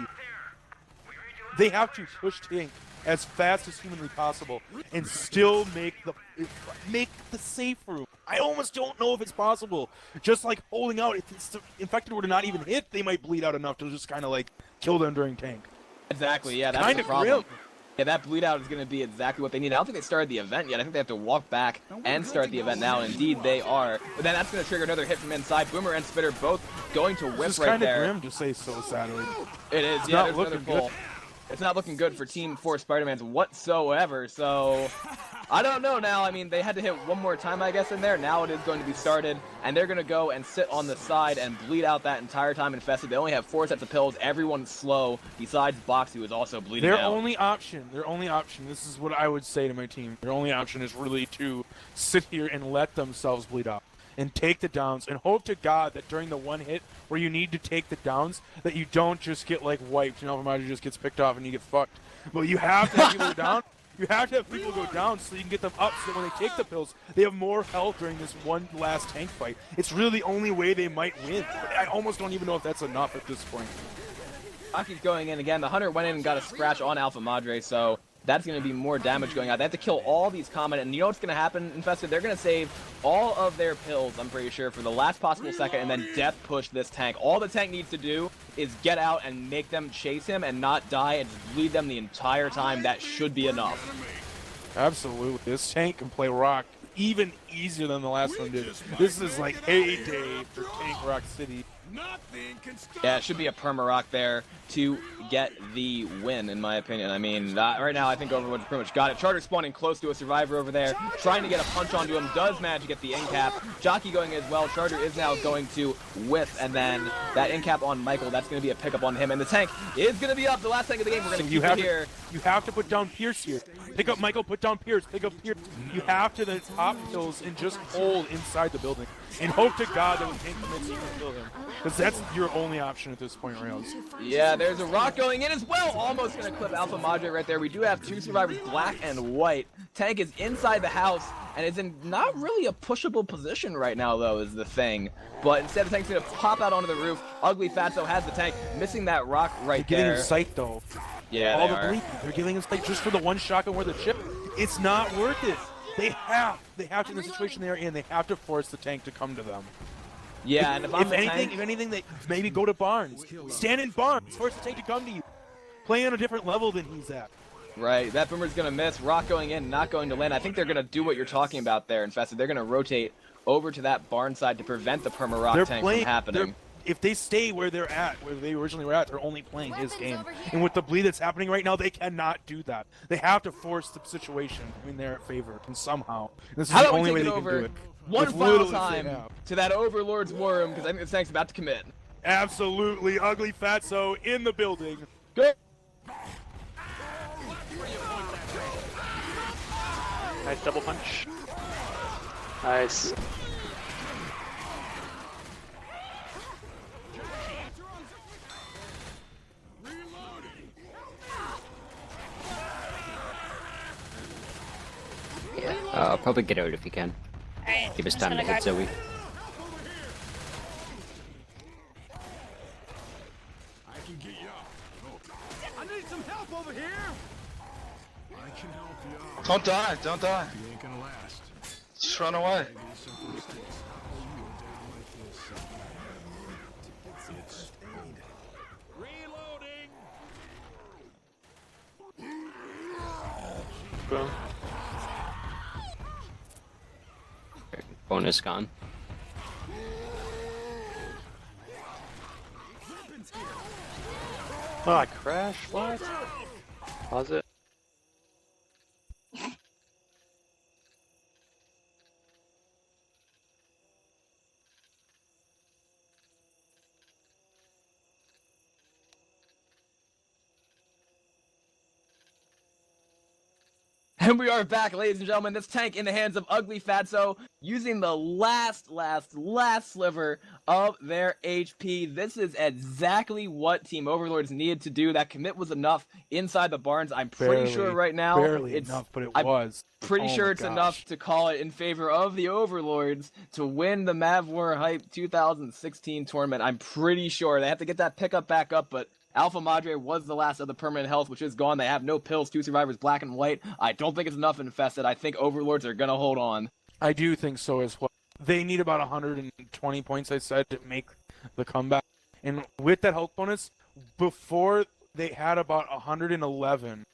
They have to push tank as fast as humanly possible and still make the safe room. I almost don't know if it's possible. Just like holding out, if the infected were to not even hit, they might bleed out enough to just kind of like kill them during tank. Exactly, yeah, that's the problem. Yeah, that bleed out is going to be exactly what they need. I don't think they started the event yet. I think they have to walk back and start the event now, and indeed they are. But then that's going to trigger another hit from inside. Boomer and Spitter both going to whip right there. It's kind of grim to say so sadly. It is, yeah, there's another pull. It's not looking good for Team 4 Spider-Mans whatsoever, so I don't know now. I mean, they had to hit 1 more time, I guess, in there. Now it is going to be started, and they're going to go and sit on the side and bleed out that entire time infested. They only have 4 sets of pills. Everyone's slow, besides Box, who is also bleeding out. Their only option, this is what I would say to my team. Their only option is really to sit here and let themselves bleed out and take the downs and hope to God that during the 1 hit where you need to take the downs that you don't just get like wiped, Alpha just gets picked off and you get fucked. But you have to have people go down. You have to have people go down so you can get them up so that when they take the pills, they have more health during this 1 last tank fight. It's really the only way they might win. But I almost don't even know if that's enough at this point. Aki's going in again. The Hunter went in and got a scratch on Alpha Madre, so that's going to be more damage going out. They have to kill all these Comet, and you know what's going to happen, Infested? They're going to save all of their pills, I'm pretty sure, for the last possible second, and then death push this tank. All the tank needs to do is get out and make them chase him and not die and just bleed them the entire time. That should be enough. Absolutely. This tank can play rock even easier than the last one did. This is like heyday for Tank Rock City. Yeah, it should be a perma rock there to get the win, in my opinion. I mean, right now I think Overlords pretty much got it. Charter spawning close to a survivor over there, trying to get a punch onto him, does manage to get the in-cap. Jockey going as well. Charter is now going to whiff, and then that in-cap on Michael, that's going to be a pickup on him. And the tank is going to be up. The last tank of the game, we're going to keep it here. You have to put down Pierce here. Pick up Michael, put down Pierce, pick up Pierce. You have to then top kills and just hold inside the building. And hope to God that when tank commits, you can kill him. Because that's your only option at this point, Rails. Yeah, there's a rock going in as well. Almost going to clip Alpha Madre right there. We do have 2 survivors, black and white. Tank is inside the house and is in not really a pushable position right now, though, is the thing. But instead, the tank's going to pop out onto the roof. Ugly Fatso has the tank, missing that rock right there. They're getting in sight, though. Yeah, all the bleed. They're getting in sight just for the 1 shotgun where the chip. It's not worth it. They have to, in the situation they are in, they have to force the tank to come to them. Yeah, and if anything, they maybe go to Barnes. Stand in Barnes. Force the tank to come to you. Play on a different level than he's at. Right, that Boomer's going to miss. Rock going in, not going to land. I think they're going to do what you're talking about there, Infested. They're going to rotate over to that barn side to prevent the perma rock tank from happening. If they stay where they're at, where they originally were at, they're only playing his game. And with the bleed that's happening right now, they cannot do that. They have to force the situation in their favor and somehow. This is the only way they can do it. One final time to that Overlord's war room, because I think this tank's about to commit. Absolutely. Ugly Fatso in the building. Go. Nice double punch. Nice. Yeah, probably get out if you can. Alright, Give us time to hit Zoe. I can get you up. I need some help over here. I can help you out. Don't die, don't die. You ain't gonna last. Just run away. Reloading. Boom. Bonus gone. Oh, I crashed. What? Pause it. And we are back, ladies and gentlemen. This tank in the hands of Ugly Fatso, using the last sliver of their HP. This is exactly what Team Overlords needed to do. That commit was enough inside the barns. I'm pretty sure right now Barely enough, but it was. Pretty Oh sure my it's gosh. enough to call it in favor of the Overlords to win the MavWar Hype 2016 tournament. I'm pretty sure they have to get that pickup back up, but Alpha Madre was the last of the permanent health, which is gone. They have no pills, 2 survivors, black and white. I don't think it's enough infested. I think Overlords are going to hold on. I do think so as well. They need about 120 points, I said, to make the comeback. And with that health bonus, before they had about 111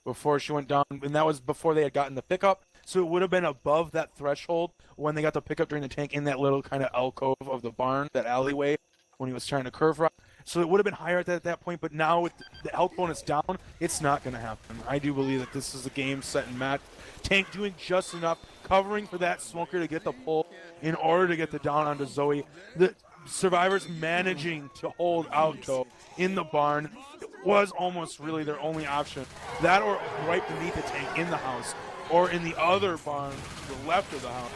before she went down, and that was before they had gotten the pickup. So it would have been above that threshold when they got the pickup during the tank in that little kind of alcove of the barn, that alleyway, when he was trying to curve rock. So it would have been higher at that point, but now with the health bonus down, it's not going to happen. I do believe that this is a game set and match. Tank doing just enough, covering for that smoker to get the pull in order to get the down onto Zoe. The survivors managing to hold out, though, in the barn. It was almost really their only option. That or right beneath the tank in the house, or in the other barn to the left of the house,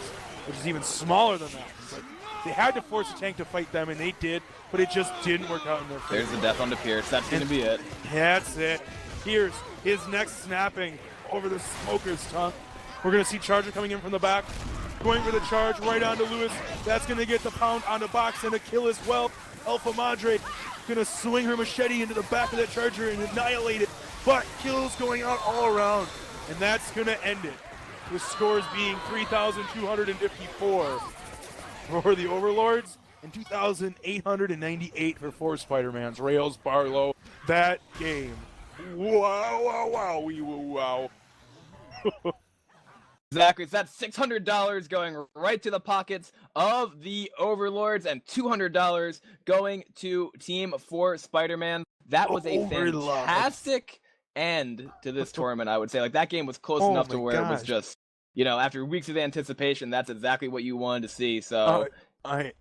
which is even smaller than that. But they had to force the tank to fight them, and they did, but it just didn't work out in their favor. There's the death onto Pierce. That's going to be it. That's it. Pierce, his neck snapping over the smoker's tongue. We're going to see Charger coming in from the back, going for the charge right onto Lewis. That's going to get the pound on the box and a kill as well. Alpha Madre going to swing her machete into the back of that Charger and annihilate it, but kills going out all around, and that's going to end it. The scores being 3,254 for the Overlords and 2,898 for 4 Spidermans. Rails, Barlow, that game. Wow, wow, wow, wee woo, wow. Exactly. It's that $600 going right to the pockets of the Overlords and $200 going to Team 4 Spider-Man. That was a fantastic end to this tournament, I would say. Like, that game was close enough to where it was just, you know, after weeks of anticipation, that's exactly what you wanted to see. So I'm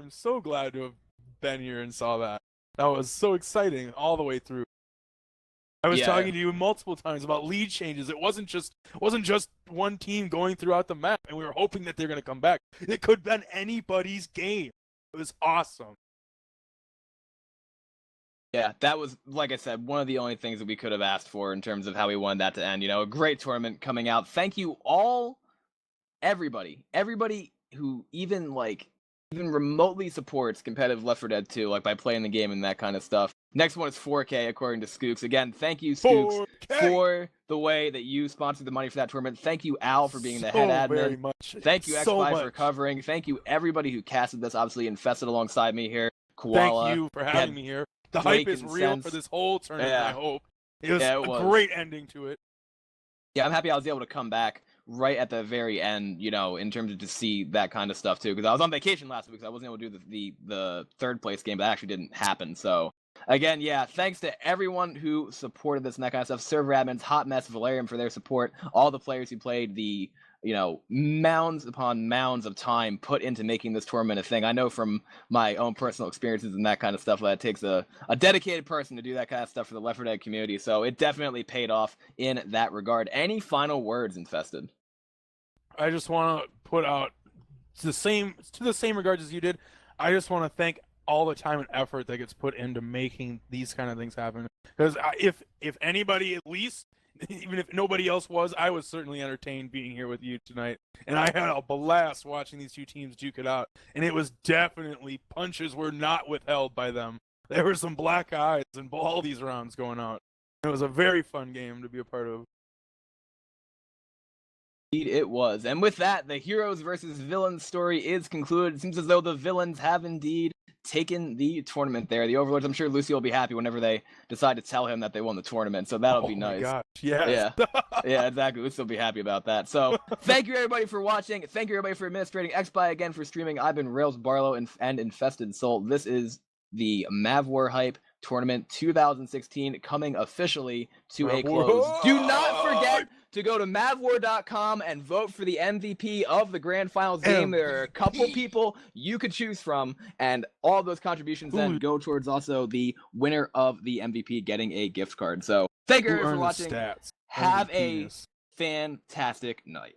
so glad to have been here and saw that. That was so exciting all the way through. I was talking to you multiple times about lead changes. It wasn't just one team going throughout the map, and we were hoping that they're going to come back. It could have been anybody's game. It was awesome. Yeah, that was, like I said, one of the only things that we could have asked for in terms of how we wanted that to end. You know, a great tournament coming out. Thank you all, everybody who even remotely supports competitive Left 4 Dead 2, like by playing the game and that kind of stuff. Next one is 4K, according to Skooks. Again, thank you, Skooks, 4K. for the way that you sponsored the money for that tournament. Thank you, Al, for being the head admin. Very much. Thank you, so Xbye, much. for covering. Thank you, everybody who casted this, obviously Infested alongside me here. Koala. Thank you for having me here. The Blake hype is and real Sense. for this whole tournament, Yeah. I hope. It was Yeah, it a was. great ending to it. Yeah, I'm happy I was able to come back right at the very end, you know, in terms of to see that kind of stuff too, because I was on vacation last week, so I wasn't able to do the third place game, but that actually didn't happen. So again, yeah, thanks to everyone who supported this and that kind of stuff. Server admins, Hot Mess, Valerian for their support, all the players who played the, you know, mounds upon mounds of time put into making this tournament a thing. I know from my own personal experiences and that kind of stuff that it takes a dedicated person to do that kind of stuff for the Left 4 Dead community, so it definitely paid off in that regard. Any final words, Infested? I just want to put out to the same regards as you did. I just want to thank all the time and effort that gets put into making these kind of things happen. Because if anybody, at least, even if nobody else was, I was certainly entertained being here with you tonight. And I had a blast watching these two teams duke it out. And it was definitely, punches were not withheld by them. There were some black eyes in all these rounds going out. It was a very fun game to be a part of. Indeed it was. And with that, the heroes versus villains story is concluded. It seems as though the villains have indeed taken the tournament there. The Overlords, I'm sure Lucy will be happy whenever they decide to tell him that they won the tournament, so that'll be nice. Oh my gosh, yes. Yeah, exactly. Lucy will be happy about that. So thank you everybody for watching. Thank you everybody for administrating. Xbye again for streaming. I've been Rails Barlow and Infested Soul. This is the MavWar Hype Tournament 2016 coming officially to a MavWar. close. Do not forget to go to mavwar.com and vote for the MVP of the Grand Finals game. There are a couple people you could choose from, and all those contributions then go towards also the winner of the MVP getting a gift card. So thank you Who for earned the watching. stats? Have MVP a is- fantastic night.